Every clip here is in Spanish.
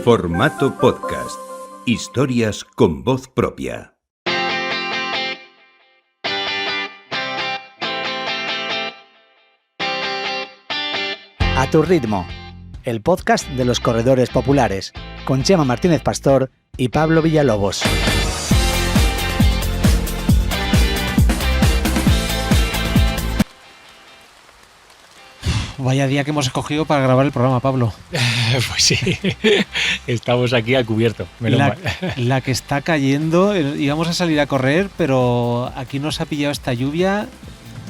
Formato podcast. Historias con voz propia. A tu ritmo, el podcast de los corredores populares, con Chema Martínez Pastor y Pablo Villalobos. Vaya día que hemos escogido para grabar el programa, Pablo. Pues sí, estamos aquí al cubierto. La que está cayendo, íbamos a salir a correr, pero aquí nos ha pillado esta lluvia.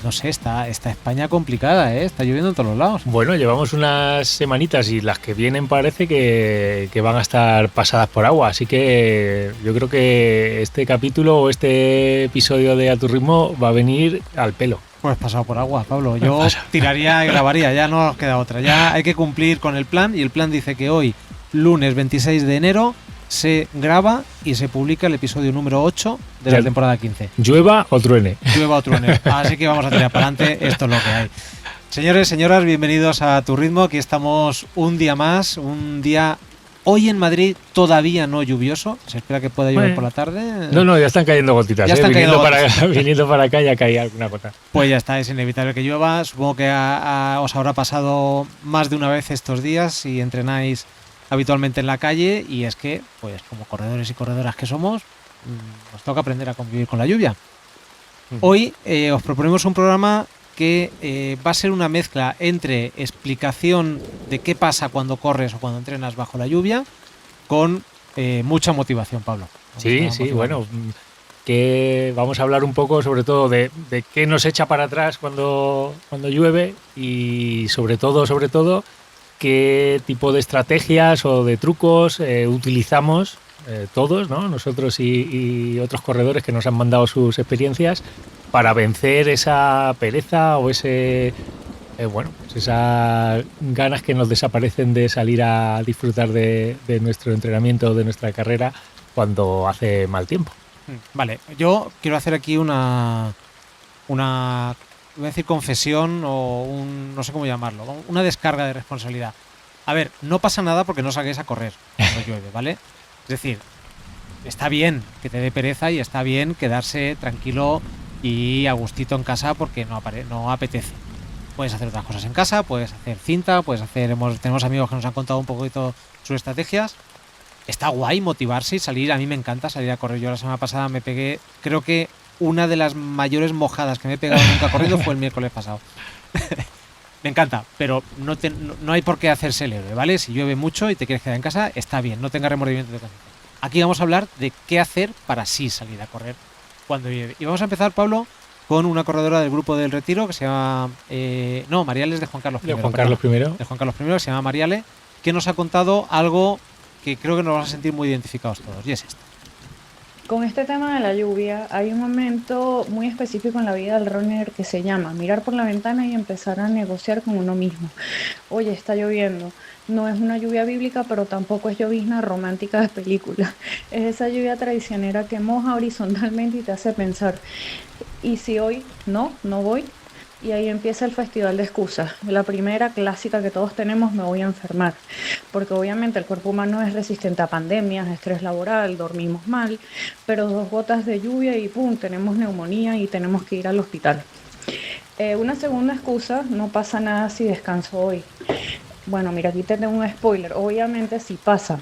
No sé, está España complicada, ¿eh? Está lloviendo en todos los lados. Bueno, llevamos unas semanitas y las que vienen parece que van a estar pasadas por agua, así que yo creo que este capítulo o este episodio de A tu ritmo va a venir al pelo. Pues pasado por agua, Pablo. Yo tiraría y grabaría, ya no nos queda otra. Ya hay que cumplir con el plan y el plan dice que hoy, lunes 26 de enero, se graba y se publica el episodio número 8 de la temporada 15. Llueva o truene. Llueva o truene. Así que vamos a tirar para adelante, esto es lo que hay. Señores, señoras, bienvenidos a Tu Ritmo. Aquí estamos un día más, un día hoy en Madrid todavía no lluvioso. Se espera que pueda llover por la tarde. No, ya están cayendo gotitas. Ya están cayendo gotitas. Viniendo para acá ya cae alguna gota. Pues ya está, es inevitable que llueva. Supongo que os habrá pasado más de una vez estos días si entrenáis habitualmente en la calle, y es que, pues como corredores y corredoras que somos, nos toca aprender a convivir con la lluvia. Hoy os proponemos un programa que va a ser una mezcla entre explicación de qué pasa cuando corres o cuando entrenas bajo la lluvia, con mucha motivación, Pablo. Sí, bueno, que vamos a hablar un poco sobre todo de qué nos echa para atrás cuando llueve, y sobre todo qué tipo de estrategias o de trucos utilizamos todos, ¿no? Nosotros y otros corredores que nos han mandado sus experiencias para vencer esa pereza o esas ganas que nos desaparecen de salir a disfrutar de nuestro entrenamiento, de nuestra carrera cuando hace mal tiempo. Vale, yo quiero hacer aquí una voy a decir confesión o no sé cómo llamarlo, una descarga de responsabilidad. A ver, no pasa nada porque no salgáis a correr cuando llueve, ¿vale? Es decir, está bien que te dé pereza y está bien quedarse tranquilo y a gustito en casa porque no apetece. Puedes hacer otras cosas en casa, puedes hacer cinta, tenemos amigos que nos han contado un poquito sus estrategias. Está guay motivarse y salir, a mí me encanta salir a correr. Yo la semana pasada me pegué, creo que una de las mayores mojadas que me he pegado nunca corriendo fue el miércoles pasado. Me encanta, pero no hay por qué hacerse el héroe, ¿vale? Si llueve mucho y te quieres quedar en casa, está bien, no tengas remordimiento de conciencia. Aquí vamos a hablar de qué hacer para sí salir a correr cuando llueve. Y vamos a empezar, Pablo, con una corredora del Grupo del Retiro que se llama... Mariale de Juan Carlos I. De Juan Carlos I. De Juan Carlos I, que se llama Mariale, que nos ha contado algo que creo que nos vamos a sentir muy identificados todos, y es esto. Con este tema de la lluvia hay un momento muy específico en la vida del runner que se llama mirar por la ventana y empezar a negociar con uno mismo. Oye, está lloviendo. No es una lluvia bíblica, pero tampoco es llovizna romántica de película. Es esa lluvia traicionera que moja horizontalmente y te hace pensar, ¿y si hoy no voy? Y ahí empieza el festival de excusas. La primera clásica que todos tenemos: me voy a enfermar. Porque obviamente el cuerpo humano es resistente a pandemias, estrés laboral, dormimos mal, pero 2 gotas de lluvia y ¡pum!, tenemos neumonía y tenemos que ir al hospital. Una segunda excusa: no pasa nada si descanso hoy. Bueno, mira, aquí te tengo un spoiler. Obviamente sí pasa.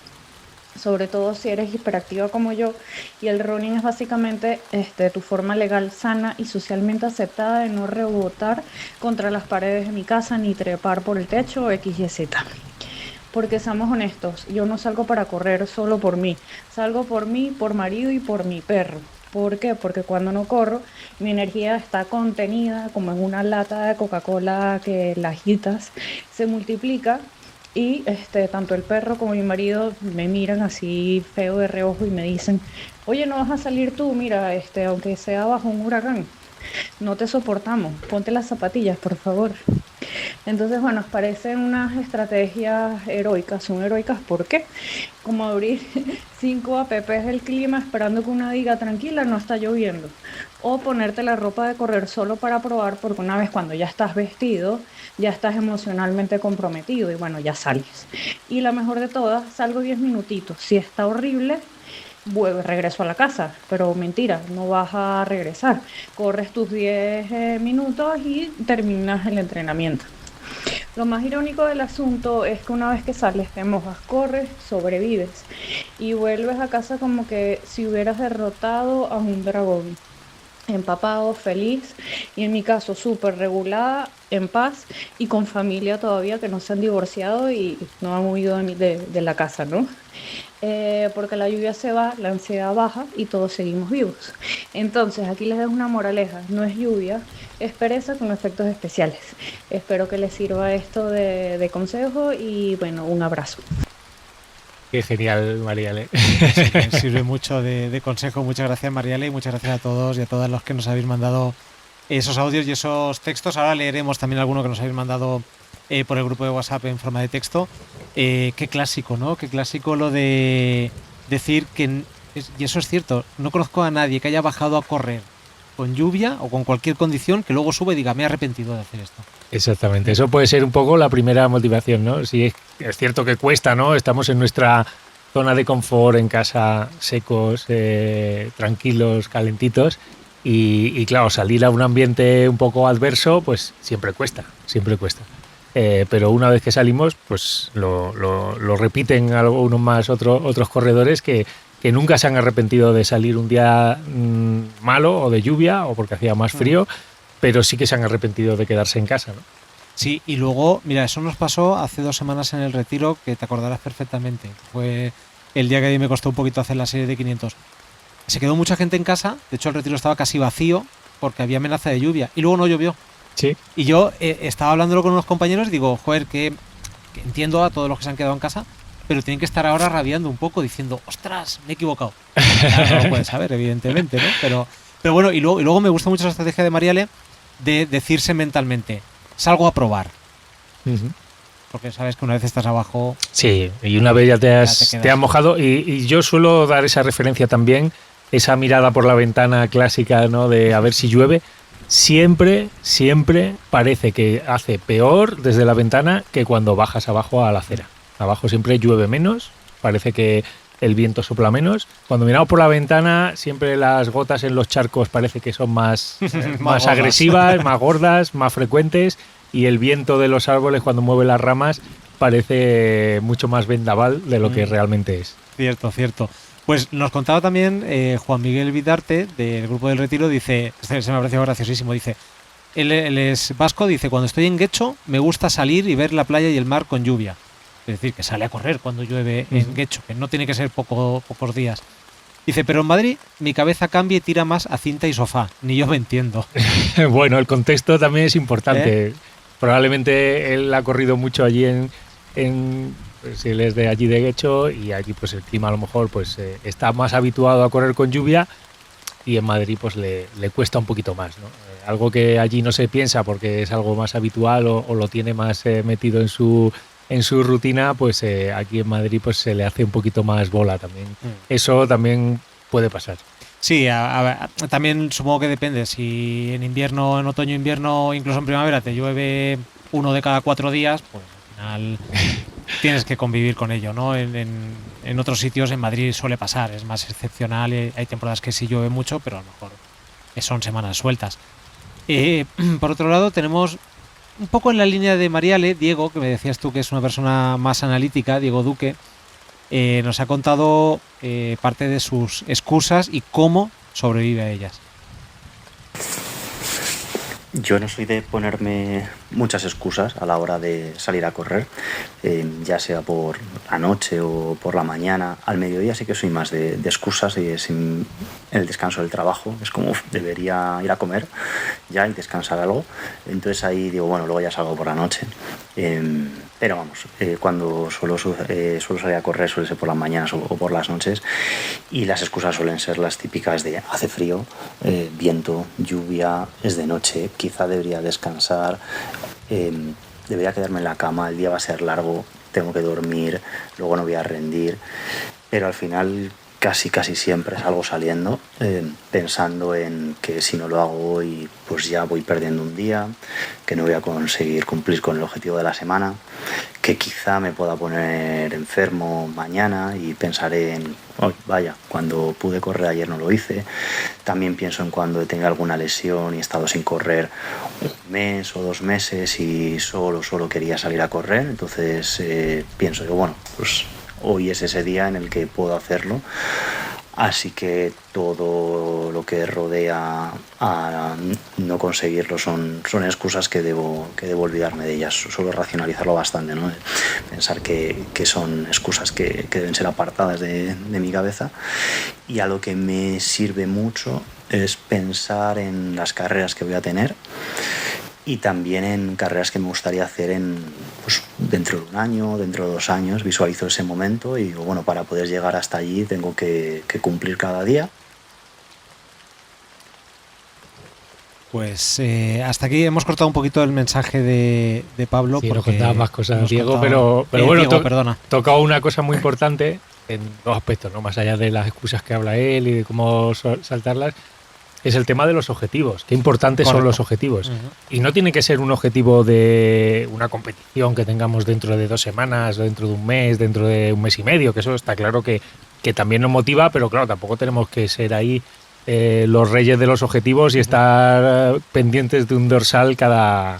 Sobre todo si eres hiperactiva como yo, y el running es básicamente tu forma legal, sana y socialmente aceptada de no rebotar contra las paredes de mi casa ni trepar por el techo X, Y, Z. Porque seamos honestos, yo no salgo para correr solo por mí, salgo por mí, por marido y por mi perro. ¿Por qué? Porque cuando no corro, mi energía está contenida como en una lata de Coca-Cola que la agitas, se multiplica. Y tanto el perro como mi marido me miran así feo de reojo y me dicen, oye, no vas a salir tú, mira, aunque sea bajo un huracán, no te soportamos, ponte las zapatillas, por favor. Entonces, bueno, nos parecen unas estrategias heroicas. Son heroicas, ¿por qué? Como abrir 5 apps del clima esperando que una diga, tranquila, no está lloviendo. O ponerte la ropa de correr solo para probar, porque una vez cuando ya estás vestido, ya estás emocionalmente comprometido y bueno, ya sales. Y la mejor de todas, salgo 10 minutitos. Si está horrible, regreso a la casa, pero mentira, no vas a regresar. Corres tus 10 minutos y terminas el entrenamiento. Lo más irónico del asunto es que una vez que sales, te mojas, corres, sobrevives y vuelves a casa como que si hubieras derrotado a un dragón. Empapado, feliz y en mi caso súper regulada, en paz y con familia todavía que no se han divorciado y no han huido de la casa, ¿no? Porque la lluvia se va, la ansiedad baja y todos seguimos vivos. Entonces aquí les dejo una moraleja, no es lluvia, es pereza con efectos especiales. Espero que les sirva esto de consejo y bueno, un abrazo. Qué genial, Mariale. Sí, me sirve mucho de consejo. Muchas gracias, Mariale, y muchas gracias a todos y a todas los que nos habéis mandado esos audios y esos textos. Ahora leeremos también alguno que nos habéis mandado por el grupo de WhatsApp en forma de texto. Qué clásico, ¿no? Qué clásico lo de decir que, y eso es cierto, no conozco a nadie que haya bajado a correr con lluvia o con cualquier condición que luego sube y diga, me he arrepentido de hacer esto. Exactamente, eso puede ser un poco la primera motivación, ¿no? Sí, es cierto que cuesta, ¿no? Estamos en nuestra zona de confort, en casa, secos, tranquilos, calentitos, y claro, salir a un ambiente un poco adverso, pues siempre cuesta, siempre cuesta. Pero una vez que salimos, pues lo repiten algunos más otros corredores que nunca se han arrepentido de salir un día malo o de lluvia o porque hacía más frío, pero sí que se han arrepentido de quedarse en casa, ¿no? Sí, y luego, mira, eso nos pasó hace 2 semanas en el retiro, que te acordarás perfectamente. Fue el día que a mí me costó un poquito hacer la serie de 500. Se quedó mucha gente en casa, de hecho el retiro estaba casi vacío porque había amenaza de lluvia y luego no llovió. Sí. Y yo estaba hablándolo con unos compañeros y digo, joder, que entiendo a todos los que se han quedado en casa, pero tienen que estar ahora rabiando un poco diciendo, ostras, me he equivocado. Claro, no lo puedes saber, evidentemente, ¿no? Pero bueno, y luego me gusta mucho la estrategia de Mariale de decirse mentalmente, salgo a probar. Uh-huh. Porque sabes que una vez estás abajo... Sí, y una vez ya te has mojado, y yo suelo dar esa referencia también, esa mirada por la ventana clásica, ¿no? De a ver si llueve. Siempre parece que hace peor desde la ventana que cuando bajas abajo a la acera. Abajo siempre llueve menos, parece que el viento sopla menos. Cuando miramos por la ventana, siempre las gotas en los charcos parece que son más agresivas, más gordas, más frecuentes, y el viento de los árboles cuando mueve las ramas parece mucho más vendaval de lo que realmente es. Cierto. Pues nos contaba también Juan Miguel Vidarte, del Grupo del Retiro, dice, se me ha parecido graciosísimo, dice, él es vasco, dice, cuando estoy en Guecho me gusta salir y ver la playa y el mar con lluvia. Es decir, que sale a correr cuando llueve en Guecho, que no tiene que ser pocos días. Dice, pero en Madrid mi cabeza cambia y tira más a cinta y sofá. Ni yo me entiendo. Bueno, el contexto también es importante. Probablemente él ha corrido mucho allí pues él es de allí de Guecho y allí pues el clima a lo mejor pues está más habituado a correr con lluvia y en Madrid pues le cuesta un poquito más, ¿no? Algo que allí no se piensa porque es algo más habitual o lo tiene más metido en su rutina, pues aquí en Madrid pues se le hace un poquito más bola también. Eso también puede pasar. Sí, también supongo que depende. Si en invierno, en otoño, invierno, incluso en primavera te llueve 1 de cada 4 días, pues al final tienes que convivir con ello, ¿no? En otros sitios, en Madrid suele pasar, es más excepcional. Hay temporadas que sí llueve mucho, pero a lo mejor son semanas sueltas. Por otro lado, tenemos un poco en la línea de Mariale, Diego, que me decías tú que es una persona más analítica, Diego Duque, nos ha contado parte de sus excusas y cómo sobrevive a ellas. Yo no soy de ponerme muchas excusas a la hora de salir a correr, ya sea por la noche o por la mañana. Al mediodía sí que soy más de excusas y sin el descanso del trabajo. Es como, debería ir a comer ya y descansar algo. Entonces ahí digo, bueno, luego ya salgo por la noche. Pero vamos, cuando suelo salir a correr suele ser por las mañanas o por las noches, y las excusas suelen ser las típicas de hace frío, viento, lluvia, es de noche, quizá debería descansar, debería quedarme en la cama, el día va a ser largo, tengo que dormir, luego no voy a rendir. Pero al final casi siempre salgo saliendo pensando en que si no lo hago hoy, pues ya voy perdiendo un día, que no voy a conseguir cumplir con el objetivo de la semana, que quizá me pueda poner enfermo mañana y pensaré en, oh, vaya, cuando pude correr ayer no lo hice. También pienso en cuando tenga alguna lesión y he estado sin correr un mes o 2 meses y solo quería salir a correr. Entonces pienso que, bueno, pues hoy es ese día en el que puedo hacerlo. Así que todo lo que rodea a no conseguirlo son excusas que debo olvidarme de ellas. Suelo racionalizarlo bastante, ¿no? Pensar que son excusas que deben ser apartadas de mi cabeza. Y a lo que me sirve mucho es pensar en las carreras que voy a tener y también en carreras que me gustaría hacer pues, dentro de un año, dentro de 2 años. Visualizo ese momento y digo, bueno, para poder llegar hasta allí tengo que cumplir cada día. Pues hasta aquí hemos cortado un poquito el mensaje de Pablo. Sí, porque nos contaba más cosas, Diego, contado, pero bueno, Diego, perdona. Tocado una cosa muy importante en 2 aspectos, ¿no? Más allá de las excusas que habla él y de cómo saltarlas, es el tema de los objetivos. Qué importantes son los objetivos. Y no tiene que ser un objetivo de una competición que tengamos dentro de 2 semanas, dentro de un mes, dentro de un mes y medio, que eso está claro que también nos motiva, pero claro, tampoco tenemos que ser ahí los reyes de los objetivos y estar pendientes de un dorsal cada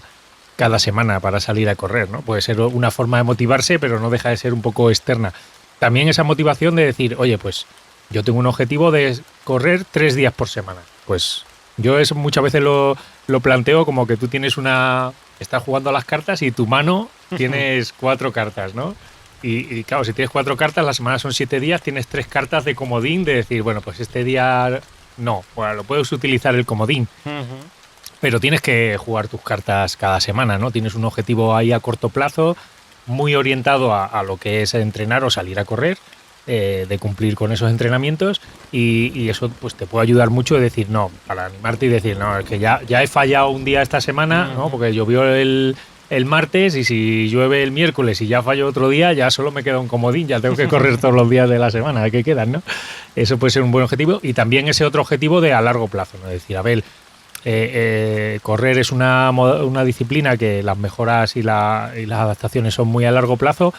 semana para salir a correr, ¿no? Puede ser una forma de motivarse, pero no deja de ser un poco externa. También esa motivación de decir, oye, pues yo tengo un objetivo de correr 3 días por semana. Pues yo eso muchas veces lo planteo como que tú tienes estás jugando a las cartas y tu mano tienes 4 cartas, ¿no? Y claro, si tienes 4 cartas, la semana son 7 días, tienes 3 cartas de comodín de decir, bueno, pues este día no, bueno, lo puedes utilizar el comodín. Pero tienes que jugar tus cartas cada semana, ¿no? Tienes un objetivo ahí a corto plazo, muy orientado a lo que es entrenar o salir a correr, de cumplir con esos entrenamientos y eso pues te puede ayudar mucho de decir, no, para animarte y decir, no, es que ya he fallado un día esta semana, ¿no? Porque llovió el martes y si llueve el miércoles y ya fallo otro día, ya solo me queda un comodín, ya tengo que correr todos los días de la semana que quedan, ¿no? Eso puede ser un buen objetivo y también ese otro objetivo de a largo plazo, ¿no? Es decir, a ver, correr es una disciplina que las mejoras y las adaptaciones son muy a largo plazo.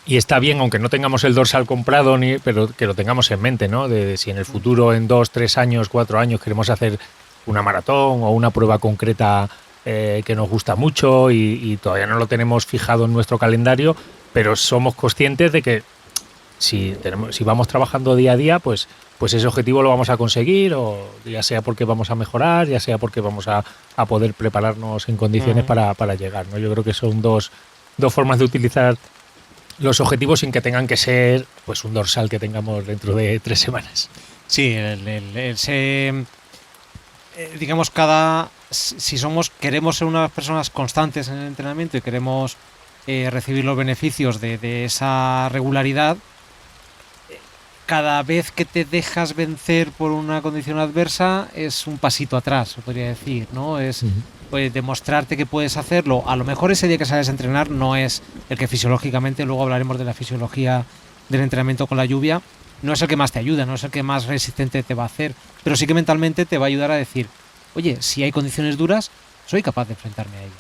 Y está bien, aunque no tengamos el dorsal comprado, pero que lo tengamos en mente, ¿no? De si en el futuro, en 2, 3 años, 4 años, queremos hacer una maratón o una prueba concreta que nos gusta mucho y todavía no lo tenemos fijado en nuestro calendario, pero somos conscientes de que si vamos trabajando día a día, pues ese objetivo lo vamos a conseguir, o ya sea porque vamos a mejorar, ya sea porque vamos a poder prepararnos en condiciones para llegar, ¿no? Yo creo que son dos formas de utilizar los objetivos sin que tengan que ser pues un dorsal que tengamos dentro de 3 semanas. Sí, digamos, si queremos ser unas personas constantes en el entrenamiento y queremos recibir los beneficios de esa regularidad, cada vez que te dejas vencer por una condición adversa es un pasito atrás, se podría decir, ¿no? Es pues, demostrarte que puedes hacerlo. A lo mejor ese día que sales a entrenar no es el que fisiológicamente, luego hablaremos de la fisiología del entrenamiento con la lluvia, no es el que más te ayuda, no es el que más resistente te va a hacer, pero sí que mentalmente te va a ayudar a decir, oye, si hay condiciones duras, soy capaz de enfrentarme a ello.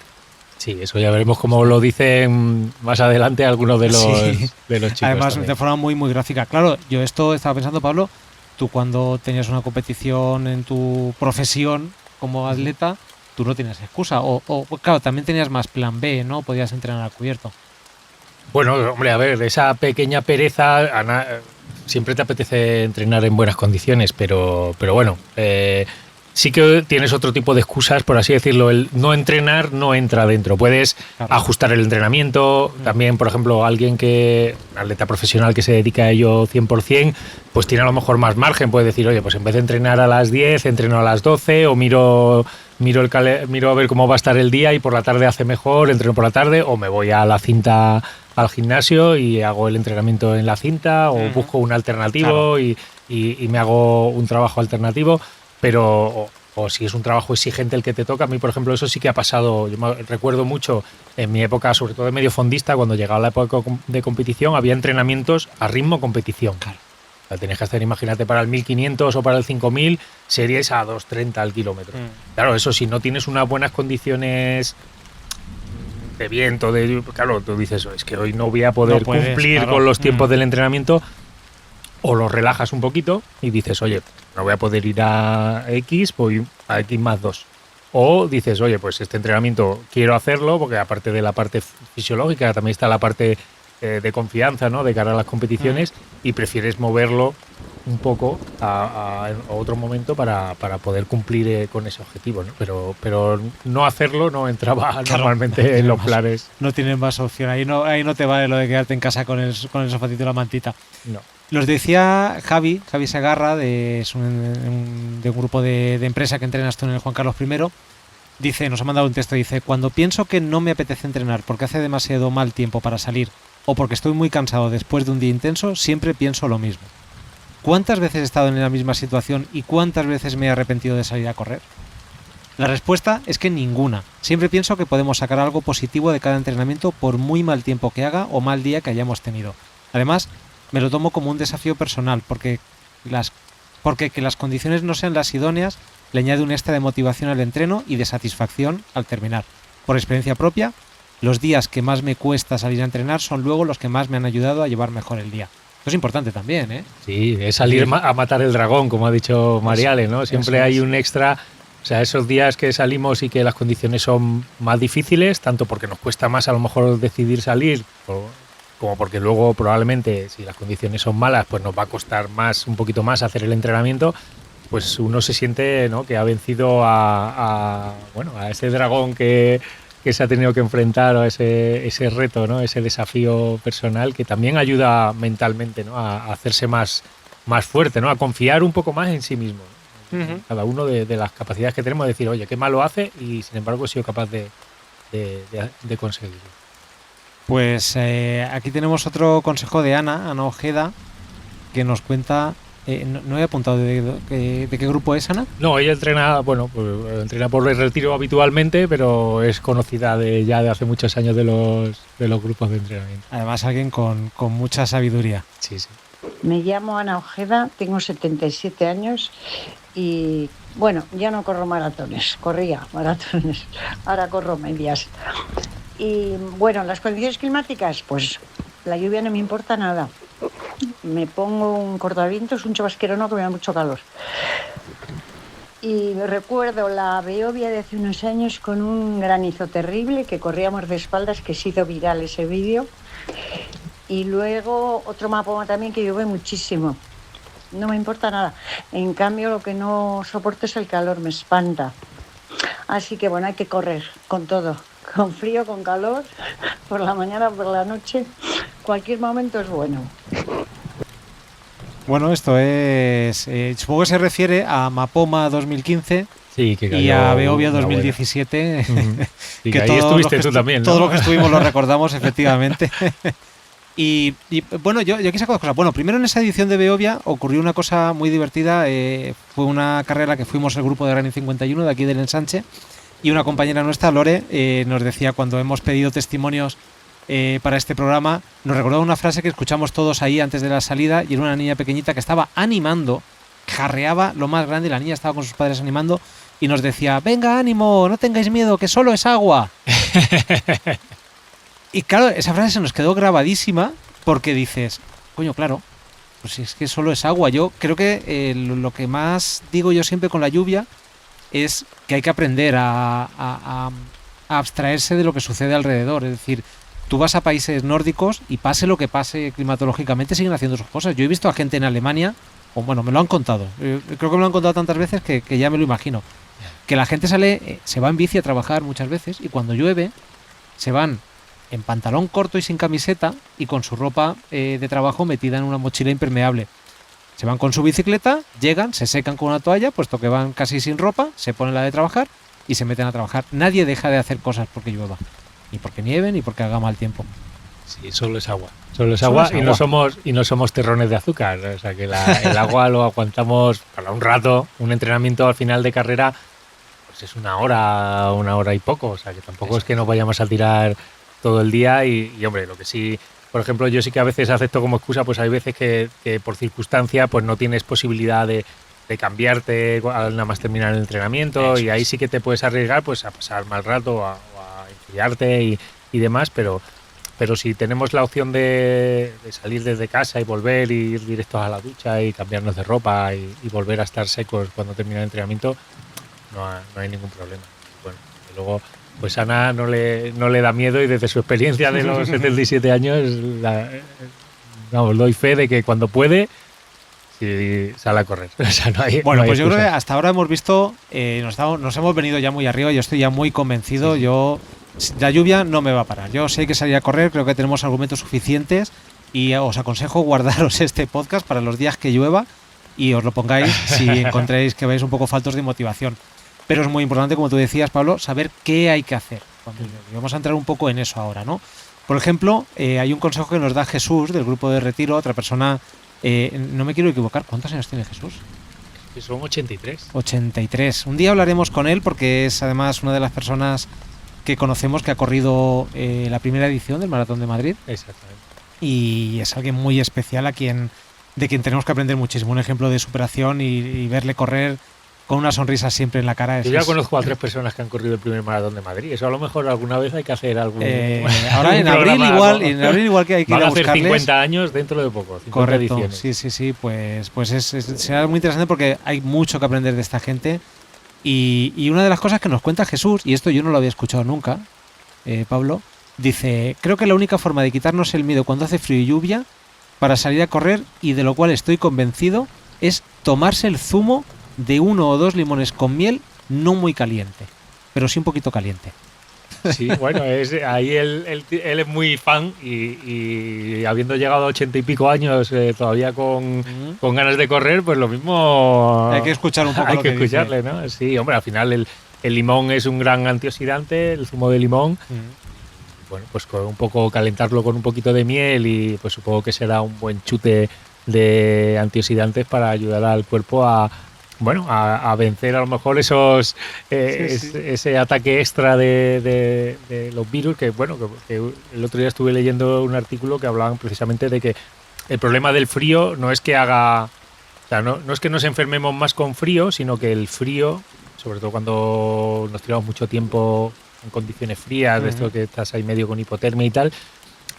Sí, eso ya veremos cómo lo dicen más adelante algunos de los chicos. Además, también. de forma muy, muy gráfica. Claro, yo esto estaba pensando, Pablo, tú cuando tenías una competición en tu profesión como atleta, tú no tenías excusa. O claro, también tenías más plan B, ¿no? Podías entrenar al cubierto. Bueno, hombre, a ver, esa pequeña pereza, siempre te apetece entrenar en buenas condiciones, pero bueno, sí que tienes otro tipo de excusas, por así decirlo. El no entrenar no entra dentro. Puedes ajustar el entrenamiento. También, por ejemplo, un atleta profesional que se dedica a ello 100%, pues tiene a lo mejor más margen. Puede decir, oye, pues en vez de entrenar a las 10, entreno a las 12 o miro a ver cómo va a estar el día y por la tarde hace mejor, entreno por la tarde, o me voy a la cinta al gimnasio y hago el entrenamiento en la cinta, o busco un alternativo y me hago un trabajo alternativo. Pero o si es un trabajo exigente el que te toca, a mí por ejemplo eso sí que ha pasado. Yo me recuerdo mucho en mi época, sobre todo de medio fondista, cuando llegaba la época de competición, había entrenamientos a ritmo competición. La tenías que hacer, imagínate, para el 1500 o para el 5000, series a 2,30 al kilómetro. Claro, eso si no tienes unas buenas condiciones de viento, claro, tú dices, es que hoy no voy a poder cumplir con los tiempos del entrenamiento, o los relajas un poquito y dices, oye, no voy a poder ir a X, voy a X más 2. O dices, oye, pues este entrenamiento quiero hacerlo, porque aparte de la parte fisiológica, también está la parte de confianza, ¿no?, de cara a las competiciones, y prefieres moverlo un poco a otro momento para poder cumplir con ese objetivo, ¿no? Pero no hacerlo no entraba normalmente en los planes. No tienes más opción. Ahí no te vale lo de quedarte en casa con el sofacito y la mantita. No. Los decía Javi Segarra, de un grupo de empresa que entrenas tú en el Juan Carlos I. Dice, nos ha mandado un texto, dice: cuando pienso que no me apetece entrenar porque hace demasiado mal tiempo para salir o porque estoy muy cansado después de un día intenso, siempre pienso lo mismo. ¿Cuántas veces he estado en la misma situación y cuántas veces me he arrepentido de salir a correr? La respuesta es que ninguna. Siempre pienso que podemos sacar algo positivo de cada entrenamiento por muy mal tiempo que haga o mal día que hayamos tenido. Además, me lo tomo como un desafío personal porque que las condiciones no sean las idóneas le añade un extra de motivación al entreno y de satisfacción al terminar. Por experiencia propia, los días que más me cuesta salir a entrenar son luego los que más me han ayudado a llevar mejor el día. Esto es importante también, ¿eh? Sí, es salir a matar el dragón, como ha dicho Mariale, ¿no? Siempre hay un extra. O sea, esos días que salimos y que las condiciones son más difíciles, tanto porque nos cuesta más a lo mejor decidir salir, como porque luego probablemente si las condiciones son malas, pues nos va a costar un poquito más hacer el entrenamiento, pues uno se siente, ¿no?, que ha vencido a ese dragón que se ha tenido que enfrentar, o ese reto, ¿no?, ese desafío personal que también ayuda mentalmente, ¿no?, a hacerse más fuerte, ¿no?, a confiar un poco más en sí mismo, ¿no? Uh-huh. Cada uno de las capacidades que tenemos de decir, oye, qué mal lo hace, y sin embargo he sido capaz de conseguirlo. Pues aquí tenemos otro consejo de Ana Ojeda, que nos cuenta. No he apuntado de qué grupo es, Ana. No, ella entrena, entrena por el retiro habitualmente, pero es conocida ya de hace muchos años de los grupos de entrenamiento. Además, alguien con mucha sabiduría. Sí, sí. Me llamo Ana Ojeda, tengo 77 años y, ya no corro maratones, corría maratones, ahora corro medias. Y, las condiciones climáticas, pues la lluvia no me importa nada. Me pongo un cortavientos, un chubasquero, que me da mucho calor. Y recuerdo la Beovia de hace unos años con un granizo terrible que corríamos de espaldas, que se hizo viral ese vídeo. Y luego otro Mapoma también, que llueve muchísimo. No me importa nada. En cambio, lo que no soporto es el calor, me espanta. Así que hay que correr con todo. Con frío, con calor, por la mañana, por la noche. Cualquier momento es bueno. Bueno, esto es... supongo que se refiere a Mapoma 2015, sí, que y a Beovia 2017. Y que ahí estuviste tú también, ¿no? Todo lo que estuvimos lo recordamos, efectivamente. Y yo aquí saco dos cosas. Bueno, primero, en esa edición de Beovia ocurrió una cosa muy divertida. Fue una carrera que fuimos el grupo de Running 51 de aquí del Ensanche, y una compañera nuestra, Lore, nos decía, cuando hemos pedido testimonios para este programa, nos recordaba una frase que escuchamos todos ahí antes de la salida, y era una niña pequeñita que estaba animando, jarreaba lo más grande, y la niña estaba con sus padres animando, y nos decía: venga, ánimo, no tengáis miedo, que solo es agua. Y claro, esa frase se nos quedó grabadísima, porque dices, coño, claro, pues si es que solo es agua. Yo creo que lo que más digo yo siempre con la lluvia es que hay que aprender a abstraerse de lo que sucede alrededor. Es decir, tú vas a países nórdicos y pase lo que pase climatológicamente, siguen haciendo sus cosas. Yo he visto a gente en Alemania, me lo han contado, creo que me lo han contado tantas veces que ya me lo imagino, que la gente se va en bici a trabajar muchas veces, y cuando llueve se van en pantalón corto y sin camiseta y con su ropa de trabajo metida en una mochila impermeable. Se van con su bicicleta, llegan, se secan con una toalla, puesto que van casi sin ropa, se ponen la de trabajar y se meten a trabajar. Nadie deja de hacer cosas porque llueva, ni porque nieve, ni porque haga mal tiempo. Sí, solo es agua. Solo es agua, y no somos terrones de azúcar. O sea que el agua lo aguantamos para un rato. Un entrenamiento al final de carrera, pues es una hora y poco. O sea que tampoco es que nos vayamos a tirar todo el día, y hombre, lo que sí por ejemplo, yo sí que a veces acepto como excusa, pues hay veces que por circunstancia pues no tienes posibilidad de cambiarte al nada más terminar el entrenamiento. Eso y ahí sí que te puedes arriesgar pues a pasar mal rato o a enfriarte y demás, pero si tenemos la opción de salir desde casa y volver, y ir directos a la ducha y cambiarnos de ropa y volver a estar secos cuando termina el entrenamiento, no hay ningún problema. Bueno, y luego pues Ana no le da miedo, y desde su experiencia de los 77 años doy fe de que cuando puede sale a correr. O sea, bueno, pues yo creo que hasta ahora hemos visto, nos hemos venido ya muy arriba. Yo estoy ya muy convencido. Sí. La lluvia no me va a parar. Yo sé que salir a correr, creo que tenemos argumentos suficientes, y os aconsejo guardaros este podcast para los días que llueva y os lo pongáis si encontréis que vais un poco faltos de motivación. Pero es muy importante, como tú decías, Pablo, saber qué hay que hacer. Vamos a entrar un poco en eso ahora, ¿no? Por ejemplo, hay un consejo que nos da Jesús del grupo de retiro, otra persona, no me quiero equivocar, ¿cuántos años tiene Jesús? Son 83. 83. Un día hablaremos con él, porque es además una de las personas que conocemos que ha corrido la primera edición del Maratón de Madrid. Exactamente. Y es alguien muy especial de quien tenemos que aprender muchísimo. Un ejemplo de superación, y verle correr con una sonrisa siempre en la cara. Yo ya conozco a 3 personas que han corrido el primer Maratón de Madrid. Eso a lo mejor alguna vez hay que hacer algún... ahora en abril igual que hay que ir a buscarles. Van a hacer 50 años dentro de poco. 50 Correcto, ediciones. Sí. Pues será muy interesante, porque hay mucho que aprender de esta gente. Y una de las cosas que nos cuenta Jesús, y esto yo no lo había escuchado nunca, Pablo, dice: creo que la única forma de quitarnos el miedo cuando hace frío y lluvia para salir a correr, y de lo cual estoy convencido, es tomarse el zumo de 1 o 2 limones con miel, no muy caliente, pero sí un poquito caliente. Sí, bueno, ahí él es muy fan, y habiendo llegado a 80 y pico años todavía con ganas de correr, pues lo mismo... Hay que escuchar un poco hay que escucharle, dice, ¿no? Sí, hombre, al final el limón es un gran antioxidante, el zumo de limón. Bueno, pues un poco calentarlo con un poquito de miel, y pues supongo que será un buen chute de antioxidantes para ayudar al cuerpo a vencer a lo mejor ese ataque extra de los virus, que el otro día estuve leyendo un artículo que hablaban precisamente de que el problema del frío no es que no es que nos enfermemos más con frío, sino que el frío, sobre todo cuando nos tiramos mucho tiempo en condiciones frías, de esto que estás ahí medio con hipotermia y tal,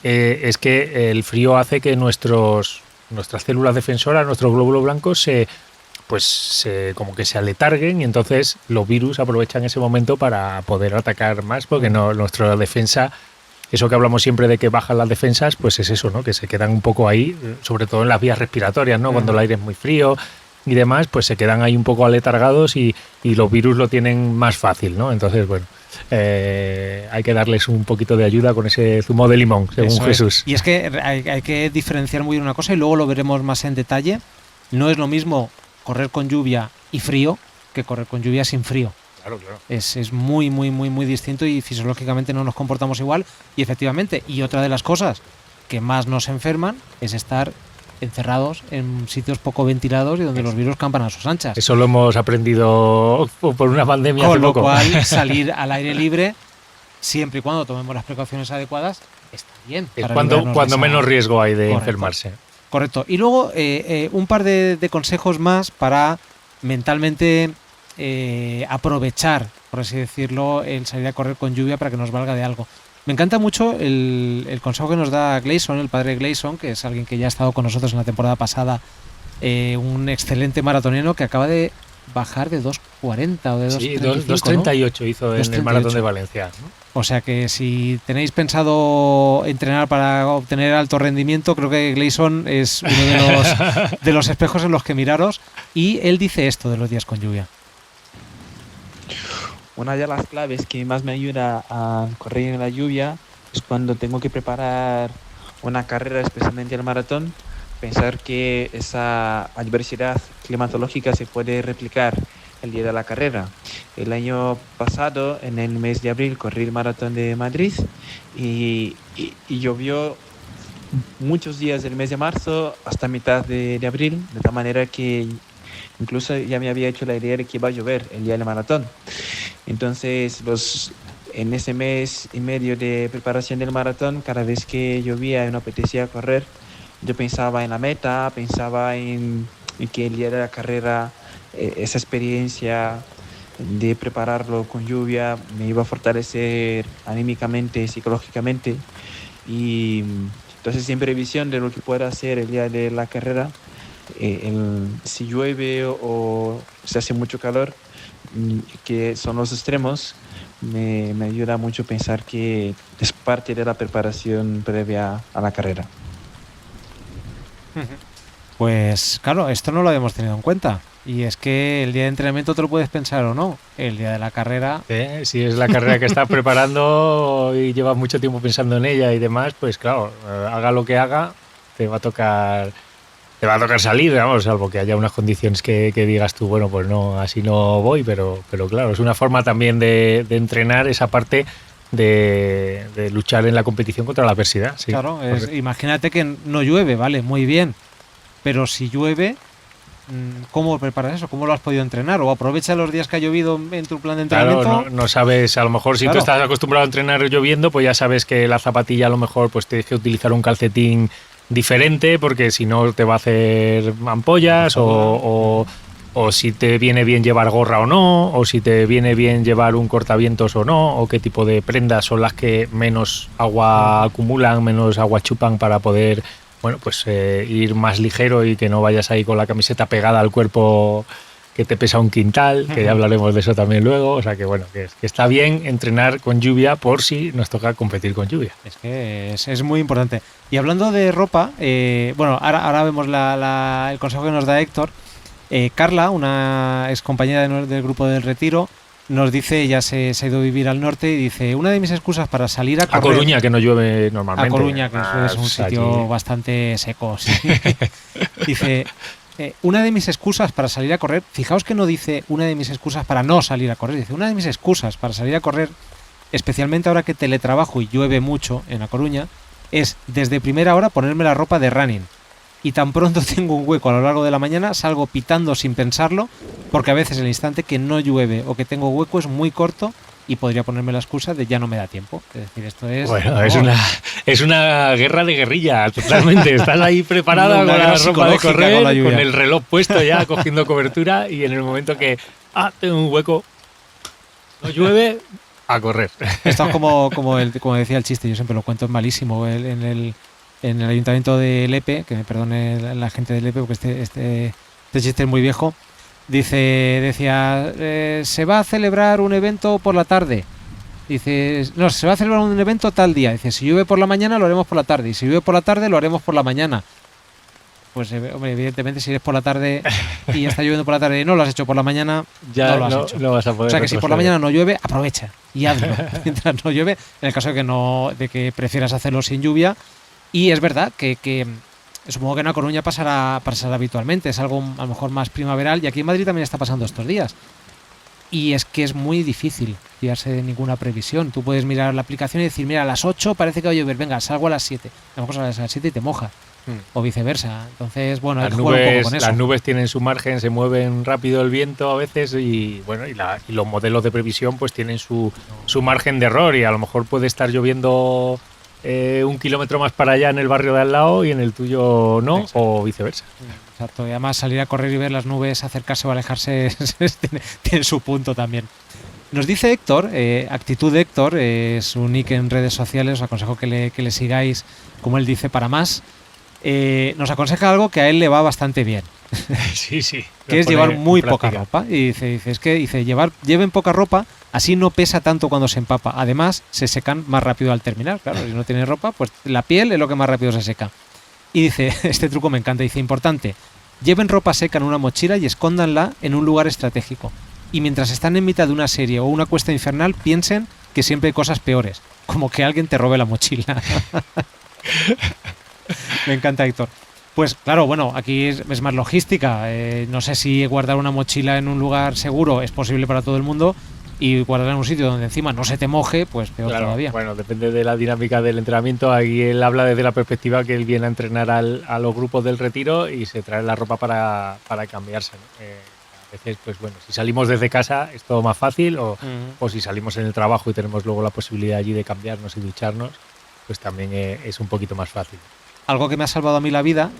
es que el frío hace que nuestras células defensoras, nuestros glóbulos blancos como que se aletarguen, y entonces los virus aprovechan ese momento para poder atacar más, porque nuestra defensa, eso que hablamos siempre de que bajan las defensas, pues es eso, ¿no? Que se quedan un poco ahí, sobre todo en las vías respiratorias, ¿no? Cuando el aire es muy frío y demás, pues se quedan ahí un poco aletargados, y los virus lo tienen más fácil, ¿no? Entonces, hay que darles un poquito de ayuda con ese zumo de limón, según eso Jesús. Y es que hay que diferenciar muy bien una cosa, y luego lo veremos más en detalle. No es lo mismo correr con lluvia y frío que correr con lluvia sin frío. Claro. Es muy, muy, muy, muy distinto, y fisiológicamente no nos comportamos igual. Y efectivamente, y otra de las cosas que más nos enferman es estar encerrados en sitios poco ventilados y donde los virus campan a sus anchas. Eso lo hemos aprendido por una pandemia hace poco. Con lo cual, salir al aire libre, siempre y cuando tomemos las precauciones adecuadas, está bien. Es cuando menos riesgo hay de enfermarse. Correcto. Y luego un par de consejos más para mentalmente aprovechar, por así decirlo, el salir a correr con lluvia para que nos valga de algo. Me encanta mucho el consejo que nos da Gleison, el padre Gleison, que es alguien que ya ha estado con nosotros en la temporada pasada, un excelente maratoniano que acaba de bajar de 2.40 o de 2.35. Sí, 2.38 ¿no? Hizo en el Maratón de Valencia, ¿no? O sea que si tenéis pensado entrenar para obtener alto rendimiento, creo que Gleison es uno de los espejos en los que miraros. Y él dice esto de los días con lluvia. Una de las claves que más me ayuda a correr en la lluvia es cuando tengo que preparar una carrera, especialmente el maratón, pensar que esa adversidad climatológica se puede replicar el día de la carrera. El año pasado, en el mes de abril, corrí el Maratón de Madrid y llovió muchos días del mes de marzo hasta mitad de abril, de tal manera que incluso ya me había hecho la idea de que iba a llover el día del maratón. Entonces, en ese mes y medio de preparación del maratón, cada vez que llovía y no apetecía correr, yo pensaba en la meta, pensaba en que el día de la carrera, esa experiencia de prepararlo con lluvia me iba a fortalecer anímicamente, psicológicamente. Y entonces, en previsión de lo que pueda hacer el día de la carrera, si llueve o se hace mucho calor, que son los extremos, me ayuda mucho pensar que es parte de la preparación previa a la carrera. Pues claro, esto no lo habíamos tenido en cuenta. Y es que el día de entrenamiento te lo puedes pensar o no. El día de la carrera... Si es la carrera que estás preparando y llevas mucho tiempo pensando en ella y demás, pues claro, haga lo que haga, te va a tocar salir, vamos, salvo que haya unas condiciones que digas tú, bueno, pues no, así no voy, pero claro, es una forma también de entrenar esa parte de luchar en la competición contra la adversidad. Sí. Claro, imagínate que no llueve, vale, muy bien, pero si llueve, ¿cómo preparas eso? ¿Cómo lo has podido entrenar? ¿O aprovecha los días que ha llovido en tu plan de entrenamiento? Claro, no sabes, a lo mejor si tú estás acostumbrado a entrenar lloviendo, pues ya sabes que la zapatilla a lo mejor pues tienes que utilizar un calcetín diferente porque si no te va a hacer ampollas o si te viene bien llevar gorra o no, o si te viene bien llevar un cortavientos o no, o qué tipo de prendas son las que menos agua acumulan, menos agua chupan para poder, bueno, pues ir más ligero y que no vayas ahí con la camiseta pegada al cuerpo que te pesa un quintal, que ya hablaremos de eso también luego. O sea que bueno, que está bien entrenar con lluvia por si nos toca competir con lluvia. Es que es muy importante. Y hablando de ropa, bueno, ahora vemos el consejo que nos da Héctor. Carla, una ex compañera del grupo del Retiro, nos dice, ya se ha ido a vivir al norte, y dice, una de mis excusas para salir a correr... A Coruña, que no llueve normalmente. A Coruña, que es un sitio bastante seco, sí. Dice... una de mis excusas para salir a correr, fijaos que no dice una de mis excusas para no salir a correr, dice una de mis excusas para salir a correr, especialmente ahora que teletrabajo y llueve mucho en A Coruña, es desde primera hora ponerme la ropa de running. Y tan pronto tengo un hueco a lo largo de la mañana, salgo pitando sin pensarlo, porque a veces el instante que no llueve o que tengo hueco es muy corto y podría ponerme la excusa de ya no me da tiempo. Es decir, esto es... Bueno, es una guerra de guerrilla, totalmente. Estás ahí preparada con la ropa de correr, con el reloj puesto ya, cogiendo cobertura, y en el momento que, tengo un hueco, no llueve, a correr. Esto es como decía el chiste, yo siempre lo cuento, es malísimo. En el ayuntamiento de Lepe, que me perdone la gente de Lepe, porque este chiste es muy viejo, decía, se va a celebrar un evento por la tarde. Dice, no, se va a celebrar un evento tal día. Dice, si llueve por la mañana lo haremos por la tarde, y si llueve por la tarde lo haremos por la mañana. Pues hombre, evidentemente si eres por la tarde y ya está lloviendo por la tarde y no lo has hecho por la mañana, ya no lo has hecho. No vas a poder. O sea que si por la mañana no llueve, aprovecha y hazlo mientras no llueve, en el caso de que prefieras hacerlo sin lluvia. Y es verdad que supongo que en A Coruña pasará habitualmente, es algo a lo mejor más primaveral, y aquí en Madrid también está pasando estos días. Y es que es muy difícil fiarse de ninguna previsión. Tú puedes mirar la aplicación y decir, mira, a las 8 parece que va a llover, venga, salgo a las 7. A lo mejor sales a las 7 y te moja. O viceversa. Entonces, bueno, hay que jugar un poco con eso. Las nubes tienen su margen, se mueven rápido el viento a veces, y bueno, y los modelos de previsión pues tienen su margen de error, y a lo mejor puede estar lloviendo 1 kilómetro más para allá en el barrio de al lado y en el tuyo no. Exacto. O viceversa. Exacto, y además salir a correr y ver las nubes acercarse o alejarse tiene su punto también. Nos dice Héctor, Actitud de Héctor, es un nick en redes sociales, os aconsejo que le sigáis, como él dice, para más. Nos aconseja algo que a él le va bastante bien. Sí. Que es llevar muy poca ropa. Y dice, lleven poca ropa, así no pesa tanto cuando se empapa. Además, se secan más rápido al terminar. Claro, si no tienes ropa, pues la piel es lo que más rápido se seca. Y dice, este truco me encanta, dice, importante, lleven ropa seca en una mochila y escóndanla en un lugar estratégico. Y mientras están en mitad de una serie o una cuesta infernal, piensen que siempre hay cosas peores, como que alguien te robe la mochila. Me encanta, Héctor. Pues claro, bueno, aquí es más logística. No sé si guardar una mochila en un lugar seguro es posible para todo el mundo, y guardarla en un sitio donde encima no se te moje, pues peor todavía. Bueno, depende de la dinámica del entrenamiento. Aquí él habla desde la perspectiva que él viene a entrenar a los grupos del Retiro y se trae la ropa para cambiarse, ¿no? A veces, pues bueno, si salimos desde casa es todo más fácil o si salimos en el trabajo y tenemos luego la posibilidad allí de cambiarnos y ducharnos, pues también es un poquito más fácil. Algo que me ha salvado a mí la vida,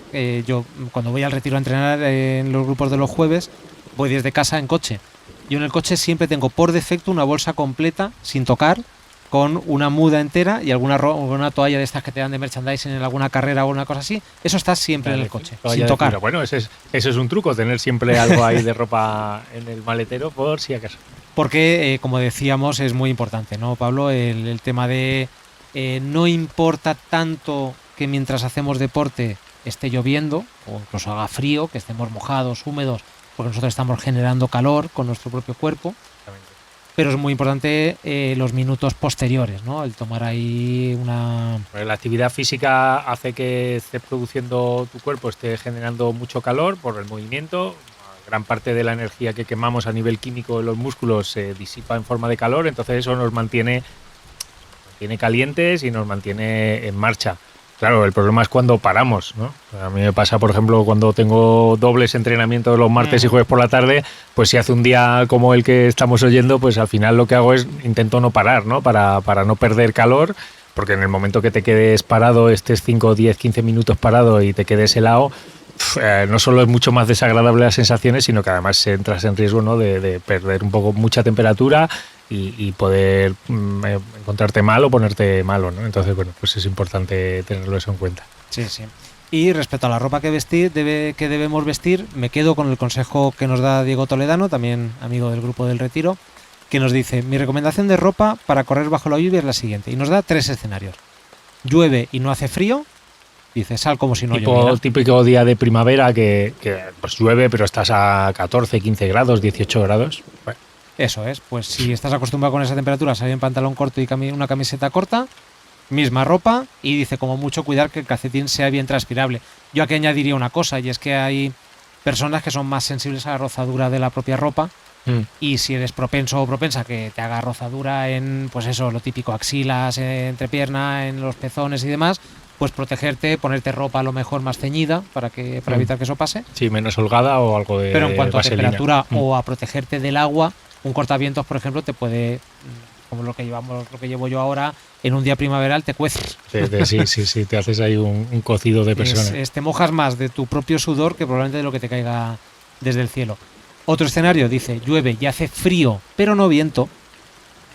yo cuando voy al retiro a entrenar en los grupos de los jueves, voy desde casa en coche. Yo en el coche siempre tengo por defecto una bolsa completa, sin tocar, con una muda entera y alguna toalla de estas que te dan de merchandising en alguna carrera o alguna cosa así. Eso está siempre en el coche, sin tocar. Pero bueno, ese es un truco, tener siempre algo ahí de ropa en el maletero por si acaso. Porque, como decíamos, es muy importante, ¿no, Pablo? El tema de no importa tanto que mientras hacemos deporte esté lloviendo o incluso haga frío, que estemos mojados, húmedos, porque nosotros estamos generando calor con nuestro propio cuerpo. Pero es muy importante los minutos posteriores, ¿no? El tomar ahí una... La actividad física hace que esté produciendo tu cuerpo, esté generando mucho calor por el movimiento. Gran parte de la energía que quemamos a nivel químico en los músculos se disipa en forma de calor, entonces eso nos mantiene calientes y nos mantiene en marcha. Claro, el problema es cuando paramos, ¿no? A mí me pasa, por ejemplo, cuando tengo dobles entrenamientos los martes y jueves por la tarde, pues si hace un día como el que estamos oyendo, pues al final lo que hago es intento no parar, ¿no? Para no perder calor, porque en el momento que te quedes parado, estés 5, 10, 15 minutos parado y te quedes helado, no solo es mucho más desagradable las sensaciones, sino que además entras en riesgo, ¿no? de perder un poco mucha temperatura y poder encontrarte mal o ponerte malo, ¿no? Entonces, bueno, pues es importante tenerlo eso en cuenta. Sí, sí. Y respecto a la ropa que debemos vestir, me quedo con el consejo que nos da Diego Toledano, también amigo del grupo del Retiro, que nos dice: mi recomendación de ropa para correr bajo la lluvia es la siguiente, y nos da 3 escenarios. Llueve y no hace frío, dice, sal como si no lloviera. Típico día de primavera que pues llueve, pero estás a 14, 15 grados, 18 grados. Bueno. Eso es, pues si estás acostumbrado con esa temperatura, salir en pantalón corto y una camiseta corta, misma ropa, y dice como mucho cuidar que el calcetín sea bien transpirable. Yo aquí añadiría una cosa, y es que hay personas que son más sensibles a la rozadura de la propia ropa, y si eres propenso o propensa que te haga rozadura en, pues eso, lo típico, axilas, entrepierna, en los pezones y demás, pues protegerte, ponerte ropa a lo mejor más ceñida para evitar que eso pase. Sí, menos holgada o algo de Pero en cuanto vaselina. a temperatura o a protegerte del agua, un cortavientos, por ejemplo, te puede, como lo que llevo yo ahora, en un día primaveral te cueces. Sí, te haces ahí un cocido de persona. Te mojas más de tu propio sudor que probablemente de lo que te caiga desde el cielo. Otro escenario, dice, llueve y hace frío, pero no viento.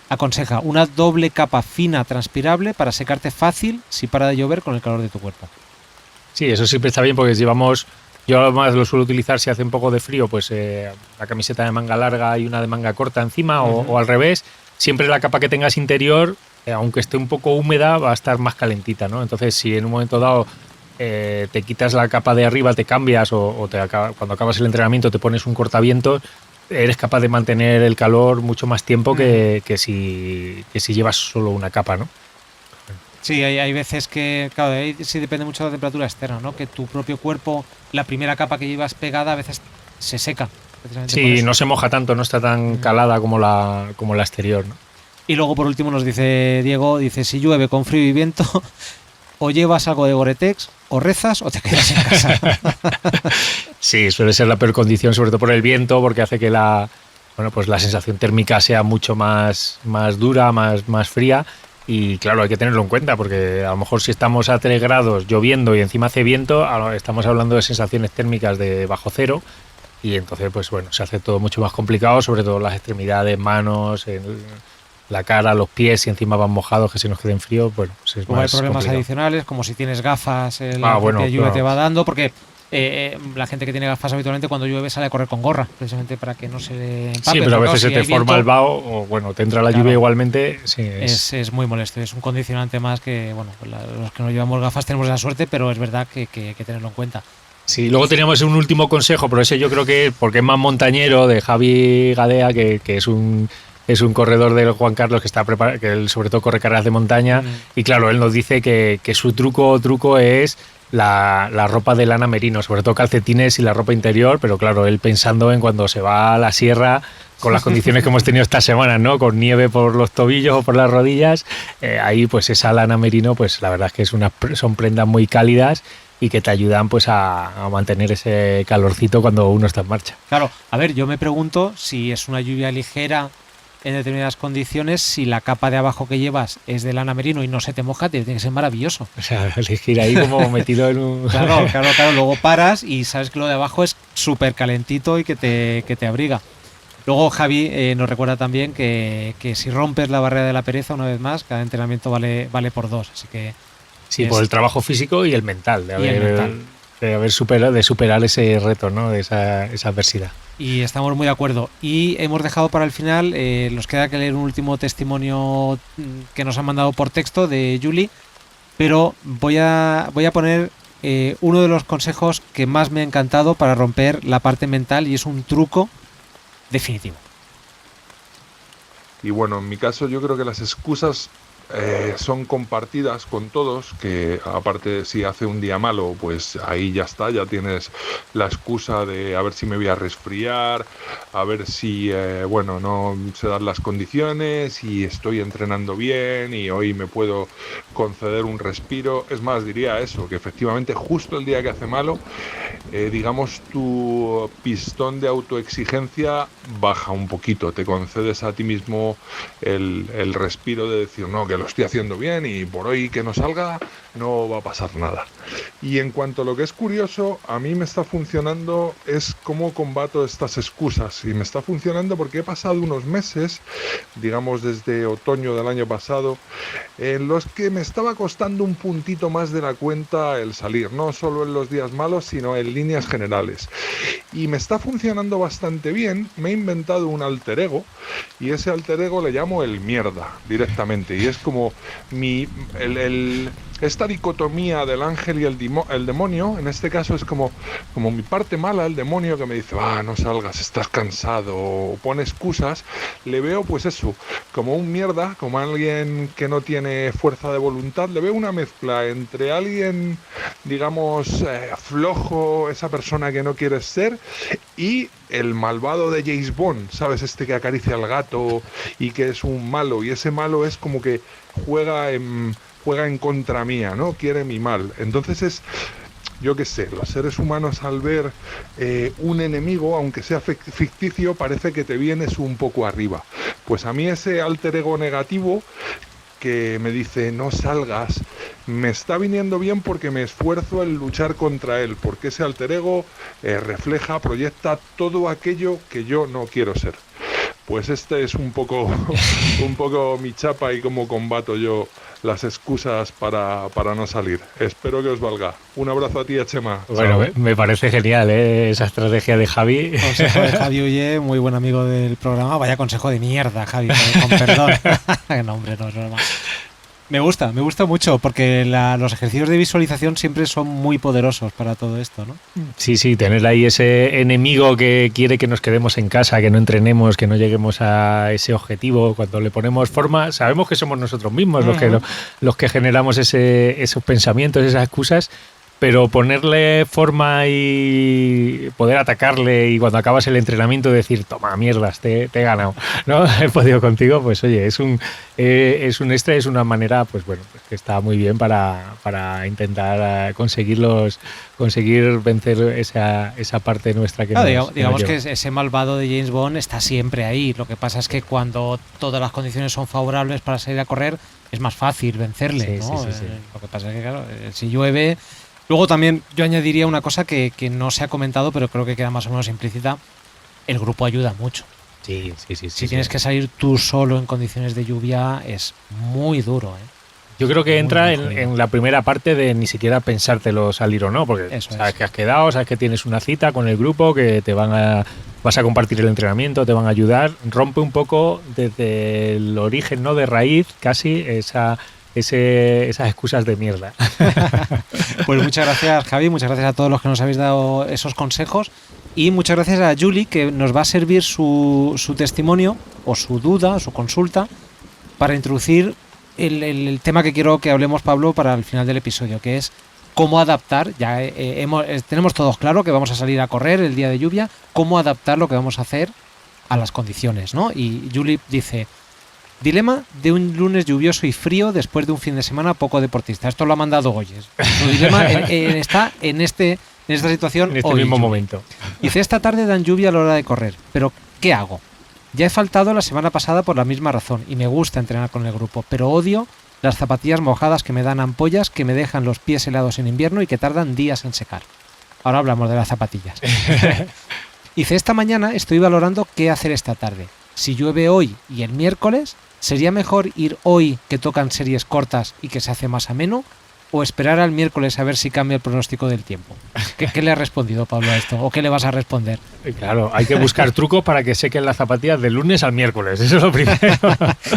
Aconseja una doble capa fina transpirable para secarte fácil si para de llover con el calor de tu cuerpo. Sí, eso siempre está bien porque yo además lo suelo utilizar si hace un poco de frío, pues la camiseta de manga larga y una de manga corta encima o al revés. Siempre la capa que tengas interior, aunque esté un poco húmeda, va a estar más calentita, ¿no? Entonces, si en un momento dado te quitas la capa de arriba, te cambias cuando acabas el entrenamiento te pones un cortavientos, eres capaz de mantener el calor mucho más tiempo que si llevas solo una capa, ¿no? Sí, hay veces que, claro, ahí sí depende mucho de la temperatura externa, ¿no? Que tu propio cuerpo, la primera capa que llevas pegada, a veces se seca. Sí, no se moja tanto, no está tan calada como la exterior, ¿no? Y luego, por último, nos dice Diego, si llueve con frío y viento, o llevas algo de Gore-Tex, o rezas, o te quedas en casa. Sí, suele ser la peor condición, sobre todo por el viento, porque hace que la sensación térmica sea mucho más dura, más fría. Y claro, hay que tenerlo en cuenta porque a lo mejor si estamos a 3 grados lloviendo y encima hace viento, estamos hablando de sensaciones térmicas de bajo cero y entonces pues bueno, se hace todo mucho más complicado, sobre todo las extremidades, manos, la cara, los pies, y encima van mojados que se nos queden fríos, bueno, pues es más hay problemas complicado. Adicionales, como si tienes gafas, la lluvia te va dando, porque la gente que tiene gafas habitualmente cuando llueve sale a correr con gorra, precisamente para que no se le empape. Sí, pero a veces se te forma el vaho o bueno, te entra la lluvia igualmente. Sí, es muy molesto, es un condicionante más que, bueno, los que no llevamos gafas tenemos la suerte, pero es verdad que hay que tenerlo en cuenta. Sí, luego teníamos un último consejo, pero ese yo creo que porque es más montañero, de Javi Gadea, que es un corredor del Juan Carlos que está preparado, que él sobre todo corre carreras de montaña, y claro, él nos dice que su truco es la ropa de lana merino, sobre todo calcetines y la ropa interior, pero claro, él pensando en cuando se va a la sierra con las condiciones que hemos tenido esta semana, ¿no? Con nieve por los tobillos o por las rodillas, ahí pues esa lana merino, pues la verdad es que son prendas muy cálidas y que te ayudan pues a mantener ese calorcito cuando uno está en marcha. Claro, a ver, yo me pregunto si es una lluvia ligera en determinadas condiciones, si la capa de abajo que llevas es de lana merino y no se te moja, tiene que ser maravilloso. O sea, elegir ahí como metido en un... Claro, luego paras y sabes que lo de abajo es súper calentito y que te abriga. Luego Javi nos recuerda también que si rompes la barrera de la pereza, una vez más, cada entrenamiento vale por 2, así que... Sí, por el trabajo físico y el mental, de superar ese reto, ¿no? De esa adversidad. Y estamos muy de acuerdo. Y hemos dejado para el final, nos queda que leer un último testimonio que nos han mandado por texto de Julie, pero voy a poner uno de los consejos que más me ha encantado para romper la parte mental, y es un truco definitivo. Y bueno, en mi caso yo creo que las excusas son compartidas con todos, que aparte si hace un día malo, pues ahí ya está, ya tienes la excusa de a ver si me voy a resfriar, a ver si, bueno, no se dan las condiciones y estoy entrenando bien y hoy me puedo conceder un respiro. Es más, diría eso, que efectivamente justo el día que hace malo, digamos, tu pistón de autoexigencia baja un poquito, te concedes a ti mismo el respiro de decir, no, que lo estoy haciendo bien y por hoy que no salga no va a pasar nada. Y en cuanto a lo que es curioso, a mí me está funcionando es cómo combato estas excusas, y me está funcionando porque he pasado unos meses, digamos desde otoño del año pasado, en los que me estaba costando un puntito más de la cuenta el salir, no solo en los días malos, sino en líneas generales. Y me está funcionando bastante bien. Me he inventado un alter ego, y ese alter ego le llamo el mierda directamente, y es como esta dicotomía del ángel y el demonio. En este caso es como mi parte mala, el demonio, que me dice, no salgas, estás cansado, o pone excusas. Le veo pues eso, como un mierda, como alguien que no tiene fuerza de voluntad. Le veo una mezcla entre alguien, digamos, flojo, esa persona que no quieres ser, y el malvado de James Bond, ¿sabes? Este que acaricia al gato y que es un malo, y ese malo es como que juega en contra mía, ¿no? Quiere mi mal. Entonces es, yo qué sé, los seres humanos al ver un enemigo, aunque sea ficticio, parece que te vienes un poco arriba. Pues a mí ese alter ego negativo que me dice no salgas, me está viniendo bien porque me esfuerzo en luchar contra él, porque ese alter ego refleja, proyecta todo aquello que yo no quiero ser. Pues este es un poco mi chapa y cómo combato yo las excusas para no salir. Espero que os valga. Un abrazo a ti, a Chema. Bueno, me parece genial, esa estrategia de Javi. Consejo de Javi Ulle, muy buen amigo del programa. Vaya consejo de mierda, Javi, con perdón. No, hombre, no es normal. Me gusta mucho, porque los ejercicios de visualización siempre son muy poderosos para todo esto, ¿no? Sí, tener ahí ese enemigo que quiere que nos quedemos en casa, que no entrenemos, que no lleguemos a ese objetivo. Cuando le ponemos forma, sabemos que somos nosotros mismos los que generamos esos pensamientos, esas excusas, pero ponerle forma y poder atacarle, y cuando acabas el entrenamiento decir, toma, mierdas, te he ganado, ¿no? He podido contigo, pues oye, es un extra, es una manera, pues bueno, pues que está muy bien para intentar conseguir vencer esa parte nuestra que digamos que ese malvado de James Bond está siempre ahí. Lo que pasa es que cuando todas las condiciones son favorables para salir a correr, es más fácil vencerle, ¿no? Sí. Lo que pasa es que, claro, si llueve... Luego también yo añadiría una cosa que no se ha comentado, pero creo que queda más o menos implícita. El grupo ayuda mucho. Sí. Si tienes que salir tú solo en condiciones de lluvia, es muy duro, ¿eh? Yo creo que entra en la primera parte de ni siquiera pensártelo salir o no, porque sabes que has quedado, sabes que tienes una cita con el grupo, que vas a compartir el entrenamiento, te van a ayudar. Rompe un poco desde el origen, ¿no? De raíz, casi, esas excusas de mierda. Pues muchas gracias, Javi, muchas gracias a todos los que nos habéis dado esos consejos, y muchas gracias a Julie, que nos va a servir su testimonio o su duda, su consulta, para introducir el tema que quiero que hablemos, Pablo, para el final del episodio, que es cómo adaptar. Ya tenemos todos claro que vamos a salir a correr el día de lluvia, cómo adaptar lo que vamos a hacer a las condiciones, ¿no? Y Julie dice, Dilema de un lunes lluvioso y frío después de un fin de semana poco deportista. Esto lo ha mandado Goyes. Su dilema está en esta situación En este hoy, mismo lluvia. momento. Dice, esta tarde dan lluvia a la hora de correr, pero ¿qué hago? Ya he faltado la semana pasada por la misma razón y me gusta entrenar con el grupo, pero odio las zapatillas mojadas que me dan ampollas, que me dejan los pies helados en invierno y que tardan días en secar. Ahora hablamos de las zapatillas. Dice, esta mañana estoy valorando qué hacer esta tarde. Si llueve hoy y el miércoles, ¿sería mejor ir hoy que tocan series cortas y que se hace más ameno? ¿O esperar al miércoles a ver si cambia el pronóstico del tiempo? ¿Qué le has respondido, Pablo, a esto? ¿O qué le vas a responder? Claro, hay que buscar trucos para que sequen las zapatillas del lunes al miércoles. Eso es lo primero.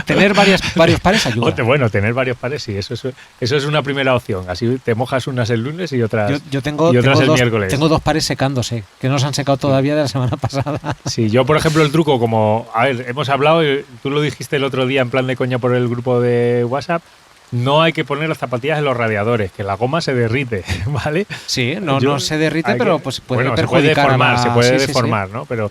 Tener varios pares ayuda. Bueno, tener varios pares, sí. Eso es una primera opción. Así te mojas unas el lunes y otras, Yo tengo el dos, miércoles. tengo 2 pares secándose, que no se han secado todavía de la semana pasada. Sí, yo, por ejemplo, el truco, a ver, hemos hablado, tú lo dijiste el otro día en plan de coña por el grupo de WhatsApp, no hay que poner las zapatillas en los radiadores, que la goma se derrite, ¿vale? Sí, no se derrite, pero pues puede se puede perjudicar deformar, se puede Sí. deformar, ¿no? Pero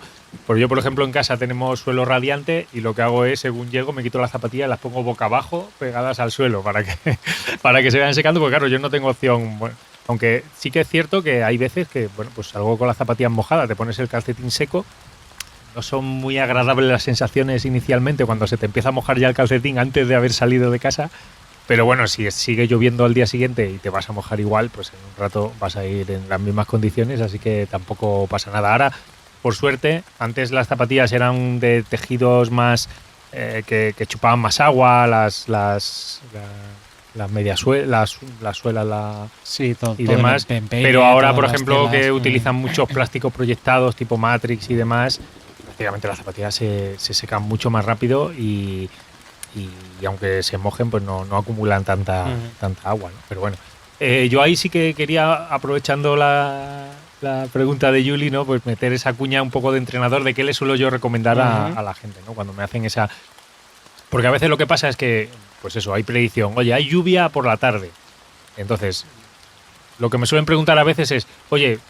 yo, por ejemplo, en casa tenemos suelo radiante y lo que hago es, según llego, me quito las zapatillas y las pongo boca abajo, pegadas al suelo, para que se vayan secando, porque claro, yo no tengo opción. Bueno, aunque sí que es cierto que hay veces que, bueno, pues salgo con las zapatillas mojadas, te pones el calcetín seco. No son muy agradables las sensaciones inicialmente cuando se te empieza a mojar ya el calcetín antes de haber salido de casa. Pero bueno, si sigue lloviendo al día siguiente y te vas a mojar igual, pues en un rato vas a ir en las mismas condiciones, así que tampoco pasa nada. Ahora, por suerte, antes las zapatillas eran de tejidos más que chupaban más agua, las medias suelas, las suelas Sí, todo, y todo demás. el empeine, Pero ahora, todas por las ejemplo, telas, que utilizan muchos plásticos proyectados tipo Matrix y demás, prácticamente las zapatillas se secan mucho más rápido y aunque se mojen, pues no acumulan tanta agua, ¿no? Pero bueno, yo ahí sí que quería, aprovechando la pregunta de Juli, ¿no? Pues meter esa cuña un poco de entrenador de qué le suelo yo recomendar a la gente, ¿no? Cuando me hacen esa... Porque a veces lo que pasa es que, pues eso, hay predicción. Oye, hay lluvia por la tarde. Entonces, lo que me suelen preguntar a veces es, oye,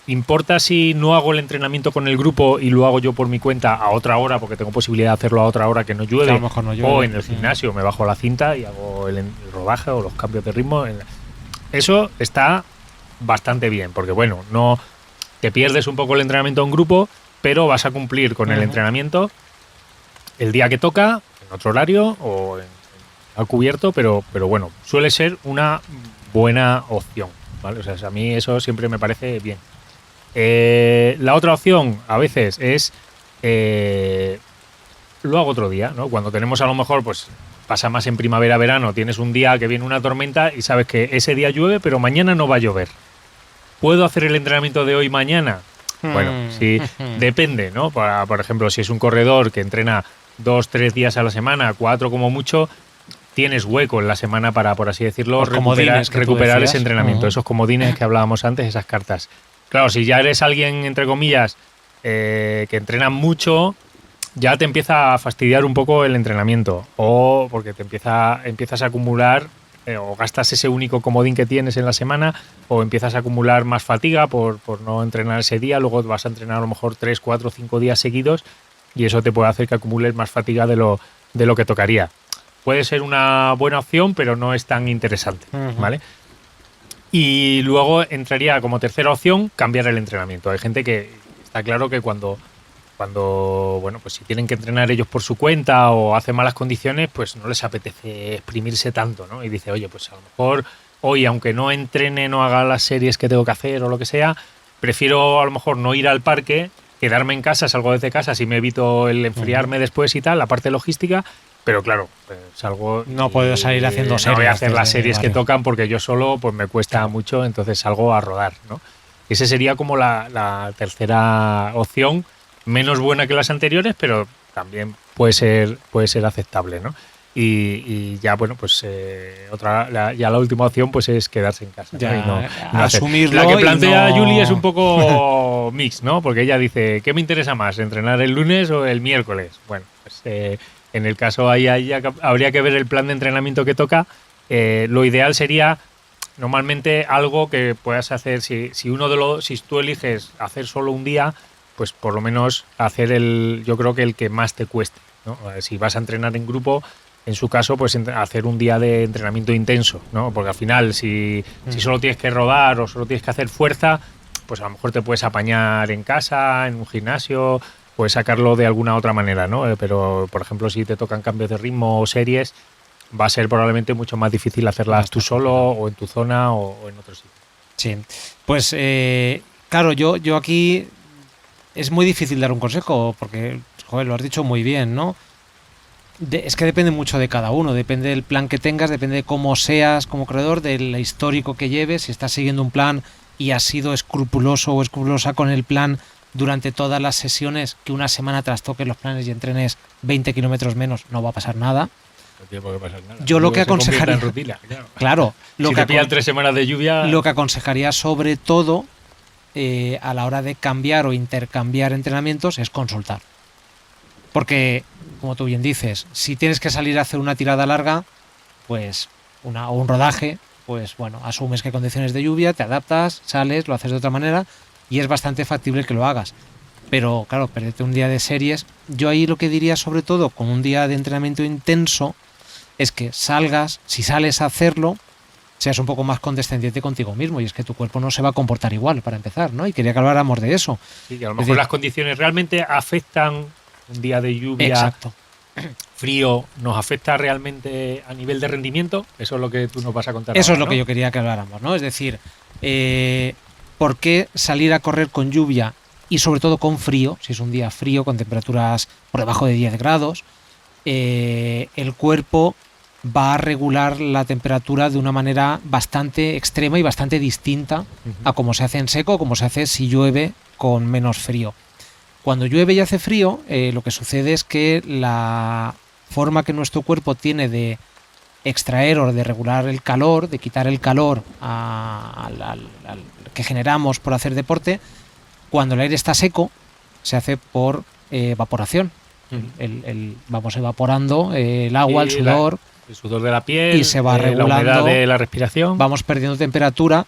¿importa si no hago el entrenamiento con el grupo y lo hago yo por mi cuenta a otra hora, porque tengo posibilidad de hacerlo a otra hora que no llueve? Que a lo mejor no llueve. O en el gimnasio me bajo la cinta y hago el rodaje o los cambios de ritmo. Eso está bastante bien, porque bueno, no te pierdes un poco el entrenamiento en grupo, pero vas a cumplir con el entrenamiento el día que toca, en otro horario o al cubierto, pero bueno, suele ser una buena opción, ¿vale? O sea, a mí eso siempre me parece bien. La otra opción a veces es lo hago otro día, ¿no? Cuando tenemos a lo mejor, pues pasa más en primavera, verano, tienes un día que viene una tormenta y sabes que ese día llueve, pero mañana no va a llover. ¿Puedo hacer el entrenamiento de hoy mañana? Bueno, sí, depende, ¿no? Por ejemplo, si es un corredor que entrena 2-3 días a la semana, 4 como mucho, tienes hueco en la semana para, por así decirlo, recuperar ese entrenamiento, esos comodines que hablábamos antes, esas cartas. Claro, si ya eres alguien, entre comillas, que entrena mucho, ya te empieza a fastidiar un poco el entrenamiento, o porque empiezas a acumular o gastas ese único comodín que tienes en la semana, o empiezas a acumular más fatiga por no entrenar ese día, luego vas a entrenar a lo mejor 3, 4, 5 días seguidos y eso te puede hacer que acumules más fatiga de lo que tocaría. Puede ser una buena opción, pero no es tan interesante, ¿vale? Y luego entraría como tercera opción cambiar el entrenamiento. Hay gente que está claro que cuando bueno, pues si tienen que entrenar ellos por su cuenta o hacen malas condiciones, pues no les apetece exprimirse tanto, ¿no? Y dice, oye, pues a lo mejor hoy, aunque no entrene, no haga las series que tengo que hacer o lo que sea, prefiero a lo mejor no ir al parque, quedarme en casa, salgo desde casa, si me evito el enfriarme después y tal, la parte logística. Pero claro, salgo... No puedo salir haciendo series. No voy a hacer las series que tocan porque yo solo pues me cuesta mucho, entonces salgo a rodar, ¿no? Ese sería como la tercera opción, menos buena que las anteriores, pero también puede ser aceptable, ¿no? Y ya, bueno, pues ya la última opción pues es quedarse en casa. Ya, ¿no? no asumirlo. La que plantea Juli es un poco mix, ¿no? Porque ella dice, ¿qué me interesa más, entrenar el lunes o el miércoles? Bueno, pues... en el caso ahí habría que ver el plan de entrenamiento que toca. Lo ideal sería normalmente algo que puedas hacer, si tú eliges hacer solo un día, pues por lo menos hacer yo creo que el que más te cueste, ¿no? Si vas a entrenar en grupo, en su caso, pues hacer un día de entrenamiento intenso, ¿no? Porque al final, si solo tienes que rodar o solo tienes que hacer fuerza, pues a lo mejor te puedes apañar en casa, en un gimnasio, puedes sacarlo de alguna otra manera, ¿no? Pero, por ejemplo, si te tocan cambios de ritmo o series, va a ser probablemente mucho más difícil hacerlas tú solo o en tu zona o en otro sitio. Sí, pues claro, yo aquí es muy difícil dar un consejo porque, joder, lo has dicho muy bien, ¿no? Es que depende mucho de cada uno, depende del plan que tengas, depende de cómo seas como corredor, del histórico que lleves, si estás siguiendo un plan y has sido escrupuloso o escrupulosa con el plan durante todas las sesiones, que una semana trastoques los planes y entrenes 20 kilómetros menos, no va a pasar nada. No tiene por qué pasar nada. Yo lo que aconsejaría... En rutina, claro. Si te pillan 3 semanas de lluvia... Lo que aconsejaría sobre todo a la hora de cambiar o intercambiar entrenamientos es consultar. Porque, como tú bien dices, si tienes que salir a hacer una tirada larga, pues o un rodaje, pues bueno, asumes que hay condiciones de lluvia, te adaptas, sales, lo haces de otra manera y es bastante factible que lo hagas. Pero claro, perderte un día de series, yo ahí lo que diría sobre todo con un día de entrenamiento intenso es que salgas, si sales a hacerlo, seas un poco más condescendiente contigo mismo, y es que tu cuerpo no se va a comportar igual para empezar, ¿no? Y quería que habláramos de eso. Sí, que a lo mejor las condiciones realmente afectan un día de lluvia. Exacto. Frío, ¿nos afecta realmente a nivel de rendimiento? Eso es lo que tú nos vas a contar. Eso ahora, es lo ¿no? que yo quería que habláramos, ¿no? Es decir, ¿por qué salir a correr con lluvia y sobre todo con frío, si es un día frío con temperaturas por debajo de 10 grados, el cuerpo va a regular la temperatura de una manera bastante extrema y bastante distinta a como se hace en seco o como se hace si llueve con menos frío? Cuando llueve y hace frío, lo que sucede es que la forma que nuestro cuerpo tiene de extraer o de regular el calor, de quitar el calor al que generamos por hacer deporte, cuando el aire está seco, se hace por evaporación. Vamos evaporando el agua, el sudor. El sudor de la piel, y se va regulando, la humedad de la respiración. Vamos perdiendo temperatura.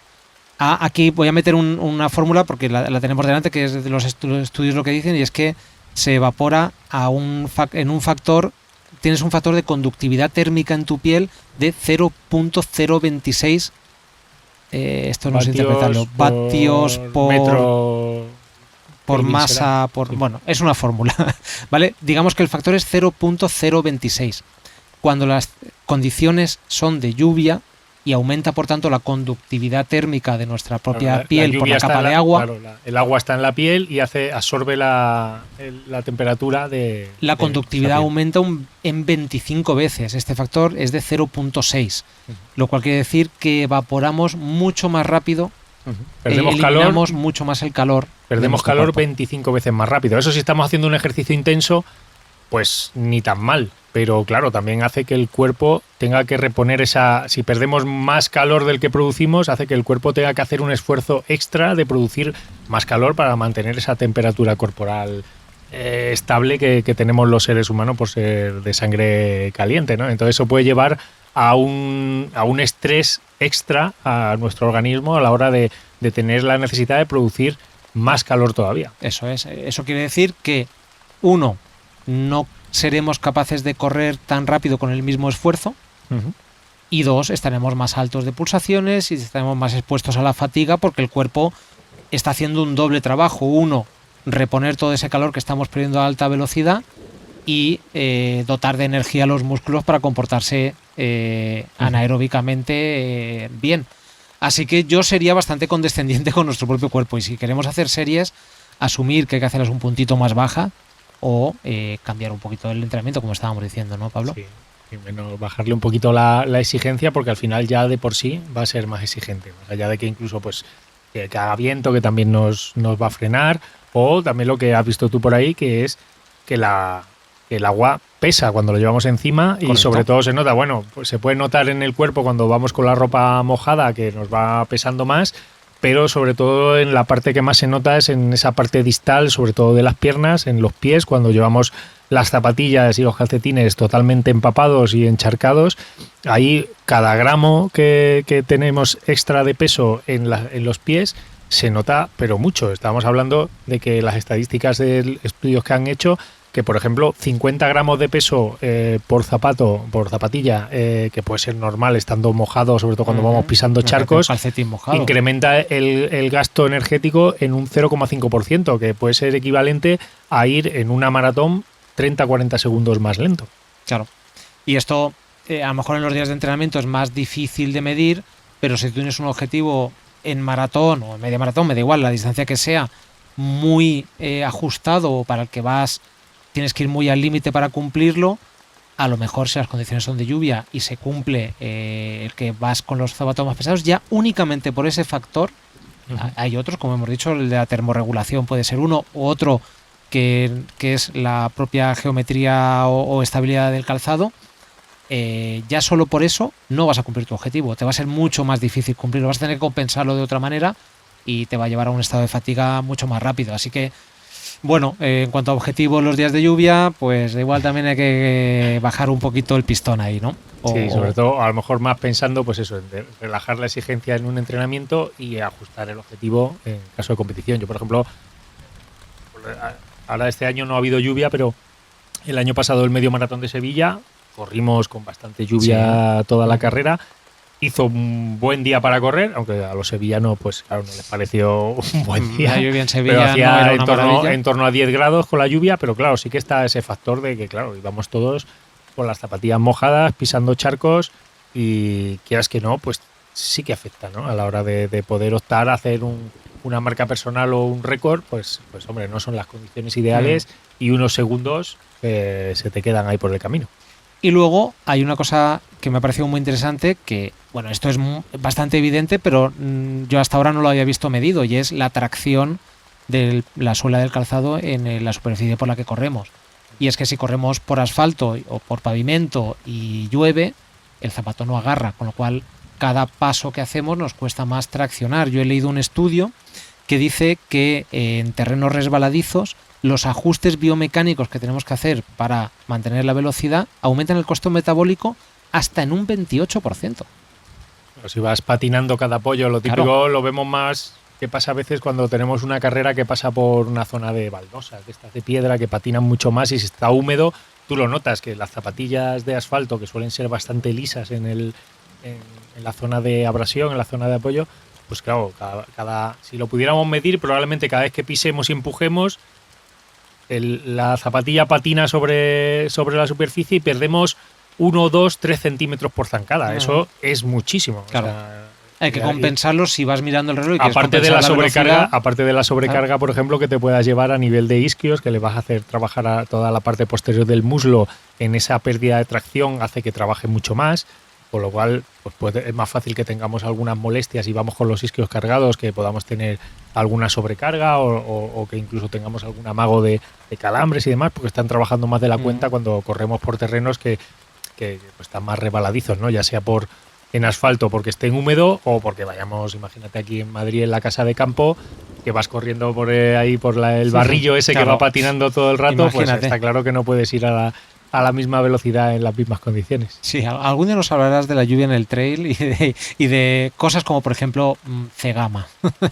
Aquí voy a meter una fórmula porque la tenemos delante, que es de los estudios lo que dicen, y es que se evapora en un factor, tienes un factor de conductividad térmica en tu piel de 0.026, esto no sé interpretarlo, vatios por metro por masa, bueno, es una fórmula, ¿vale? Digamos que el factor es 0.026. Cuando las condiciones son de lluvia y aumenta por tanto la conductividad térmica de nuestra propia piel por la capa de agua. Claro, el agua está en la piel y absorbe la temperatura de la conductividad aumenta en 25 veces. Este factor es de 0.6, lo cual quiere decir que evaporamos mucho más rápido, perdemos eliminamos calor, mucho más el calor. Perdemos calor 25 veces más rápido. Eso si estamos haciendo un ejercicio intenso, pues ni tan mal. Pero claro, también hace que el cuerpo tenga que reponer si perdemos más calor del que producimos, hace que el cuerpo tenga que hacer un esfuerzo extra de producir más calor para mantener esa temperatura corporal estable que tenemos los seres humanos por ser de sangre caliente, ¿no? Entonces eso puede llevar a un estrés extra a nuestro organismo a la hora de tener la necesidad de producir más calor todavía. Eso es. Eso quiere decir que, uno, no seremos capaces de correr tan rápido con el mismo esfuerzo, y dos, estaremos más altos de pulsaciones y estaremos más expuestos a la fatiga porque el cuerpo está haciendo un doble trabajo. Uno, reponer todo ese calor que estamos perdiendo a alta velocidad y dotar de energía a los músculos para comportarse anaeróbicamente bien. Así que yo sería bastante condescendiente con nuestro propio cuerpo, y si queremos hacer series, asumir que hay que hacerlas un puntito más baja o cambiar un poquito el entrenamiento, como estábamos diciendo, ¿no, Pablo? Sí, y menos bajarle un poquito la exigencia, porque al final ya de por sí va a ser más exigente, más allá de que incluso pues que haga viento, que también nos va a frenar, o también lo que has visto tú por ahí, que es que el agua pesa cuando lo llevamos encima. Correcto. Y sobre todo se nota, bueno, pues se puede notar en el cuerpo cuando vamos con la ropa mojada que nos va pesando más, pero sobre todo en la parte que más se nota es en esa parte distal, sobre todo de las piernas, en los pies, cuando llevamos las zapatillas y los calcetines totalmente empapados y encharcados. Ahí cada gramo que tenemos extra de peso en los pies se nota, pero mucho. Estábamos hablando de que las estadísticas de estudios que han hecho que, por ejemplo, 50 gramos de peso por zapatilla, que puede ser normal estando mojado, sobre todo cuando vamos pisando charcos, calcetín mojado, incrementa el gasto energético en un 0,5%, que puede ser equivalente a ir en una maratón 30-40 segundos más lento. Claro. Y esto, a lo mejor en los días de entrenamiento es más difícil de medir, pero si tienes un objetivo en maratón o en media maratón, me da igual la distancia que sea, muy ajustado para el que tienes que ir muy al límite para cumplirlo, a lo mejor si las condiciones son de lluvia y se cumple el que vas con los zapatos más pesados, ya únicamente por ese factor, hay otros, como hemos dicho, el de la termorregulación puede ser uno, u otro que es la propia geometría o estabilidad del calzado, ya solo por eso no vas a cumplir tu objetivo, te va a ser mucho más difícil cumplirlo, vas a tener que compensarlo de otra manera y te va a llevar a un estado de fatiga mucho más rápido. Así que, bueno, en cuanto a objetivos los días de lluvia, pues igual también hay que bajar un poquito el pistón ahí, ¿no? Sí, sobre todo a lo mejor más pensando, pues eso, en relajar la exigencia en un entrenamiento y ajustar el objetivo en caso de competición. Yo, por ejemplo, ahora este año no ha habido lluvia, pero el año pasado el medio maratón de Sevilla corrimos con bastante lluvia toda la carrera. Hizo un buen día para correr, aunque a los sevillanos, pues claro, no les pareció un buen día. La lluvia en Sevilla pero hacía no era una en torno a 10 grados con la lluvia, pero claro, sí que está ese factor de que, claro, íbamos todos con las zapatillas mojadas, pisando charcos y quieras que no, pues sí que afecta, ¿no? A la hora de poder optar a hacer una marca personal o un récord, pues hombre, no son las condiciones ideales y unos segundos se te quedan ahí por el camino. Y luego hay una cosa que me ha parecido muy interesante, que, bueno, esto es bastante evidente, pero yo hasta ahora no lo había visto medido, y es la tracción de la suela del calzado en la superficie por la que corremos. Y es que si corremos por asfalto o por pavimento y llueve, el zapato no agarra, con lo cual cada paso que hacemos nos cuesta más traccionar. Yo he leído un estudio que dice que en terrenos resbaladizos los ajustes biomecánicos que tenemos que hacer para mantener la velocidad aumentan el costo metabólico hasta en un 28%. Pero si vas patinando cada apoyo, lo típico, claro, lo vemos más que pasa a veces cuando tenemos una carrera que pasa por una zona de baldosas, de estas de piedra, que patinan mucho más, y si está húmedo, tú lo notas, que las zapatillas de asfalto, que suelen ser bastante lisas en la zona de abrasión, en la zona de apoyo, pues claro, si lo pudiéramos medir, probablemente cada vez que pisemos y empujemos, la zapatilla patina sobre la superficie y perdemos 1, 2, 3 centímetros por zancada. Eso es muchísimo. Claro. O sea, hay que compensarlo si vas mirando el reloj. Y aparte de la sobrecarga, por ejemplo, que te puedas llevar a nivel de isquios, que le vas a hacer trabajar a toda la parte posterior del muslo en esa pérdida de tracción, hace que trabaje mucho más. Con lo cual, pues es más fácil que tengamos algunas molestias y vamos con los isquios cargados, que podamos tener alguna sobrecarga o que incluso tengamos algún amago de calambres y demás, porque están trabajando más de la cuenta cuando corremos por terrenos que pues, están más resbaladizos, ¿no? Ya sea en asfalto porque estén húmedo o porque vayamos, imagínate aquí en Madrid en la casa de campo, que vas corriendo por ahí por el barrillo ese, claro, que va patinando todo el rato, imagínate. Pues está claro que no puedes ir a la misma velocidad en las mismas condiciones. Sí, algún día nos hablarás de la lluvia en el trail y de cosas como, por ejemplo, cegama.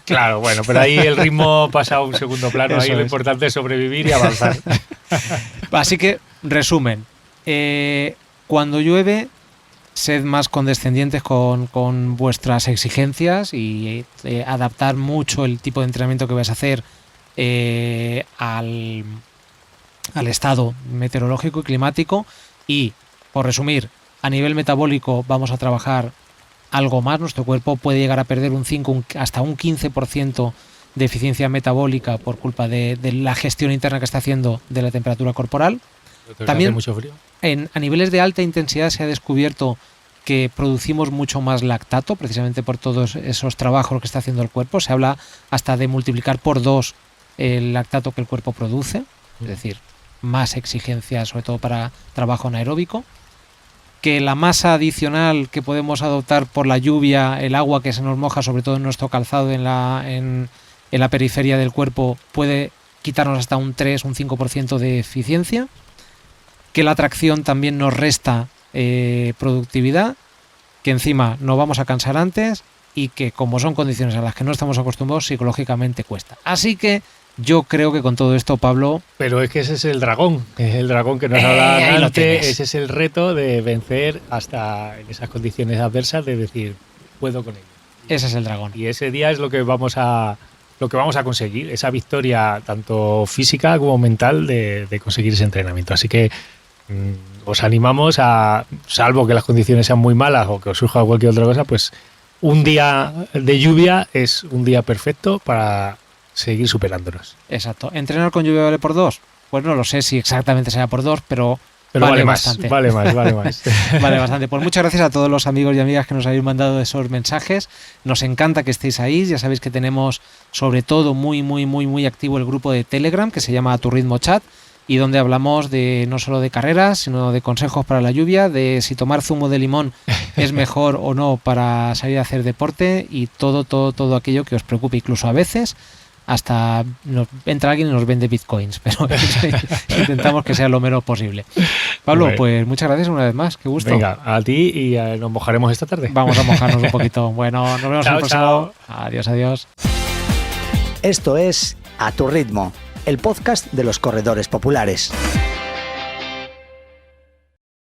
Claro, bueno, pero ahí el ritmo pasa a un segundo plano. Eso ahí lo importante es sobrevivir y avanzar. Así que, resumen, cuando llueve, sed más condescendientes con vuestras exigencias y adaptar mucho el tipo de entrenamiento que vais a hacer al estado meteorológico y climático. Y, por resumir, a nivel metabólico vamos a trabajar algo más. Nuestro cuerpo puede llegar a perder hasta un 15% de eficiencia metabólica por culpa de la gestión interna que está haciendo de la temperatura corporal. También mucho frío. A niveles de alta intensidad se ha descubierto que producimos mucho más lactato, precisamente por todos esos trabajos que está haciendo el cuerpo. Se habla hasta de multiplicar por 2 el lactato que el cuerpo produce, es decir, más exigencia, sobre todo para trabajo anaeróbico. Que la masa adicional que podemos adoptar por la lluvia, el agua que se nos moja, sobre todo en nuestro calzado, en la periferia del cuerpo, puede quitarnos hasta un 3, un 5% de eficiencia. Que la tracción también nos resta productividad, que encima nos vamos a cansar antes y que, como son condiciones a las que no estamos acostumbrados, psicológicamente cuesta. Así que Yo creo que con todo esto, Pablo... Pero es que ese es el dragón que nos ahí hablaba lo antes. tienes. Ese es el reto de vencer hasta en esas condiciones adversas, de decir, puedo con ello. Ese es el dragón. Y ese día es lo que vamos a conseguir, esa victoria tanto física como mental de conseguir ese entrenamiento. Así que os animamos a, salvo que las condiciones sean muy malas o que os surja cualquier otra cosa, pues un día de lluvia es un día perfecto para seguir superándonos. Exacto. ¿Entrenar con lluvia vale por 2? Pues no lo sé si exactamente será por 2, pero vale más, bastante. vale más. Vale bastante. Pues muchas gracias a todos los amigos y amigas que nos habéis mandado esos mensajes. Nos encanta que estéis ahí. Ya sabéis que tenemos sobre todo muy activo el grupo de Telegram que se llama A Tu Ritmo Chat, y donde hablamos de no solo de carreras, sino de consejos para la lluvia, de si tomar zumo de limón es mejor o no para salir a hacer deporte, y todo aquello que os preocupe, incluso a veces hasta entra alguien y nos vende bitcoins, pero intentamos que sea lo menos posible. Pablo, Bueno. pues muchas gracias una vez más, qué gusto. Venga, a ti, y nos mojaremos esta tarde. Vamos a mojarnos un poquito. Bueno, nos vemos en el próximo. Chao. Adiós. Esto es A Tu Ritmo, el podcast de los corredores populares.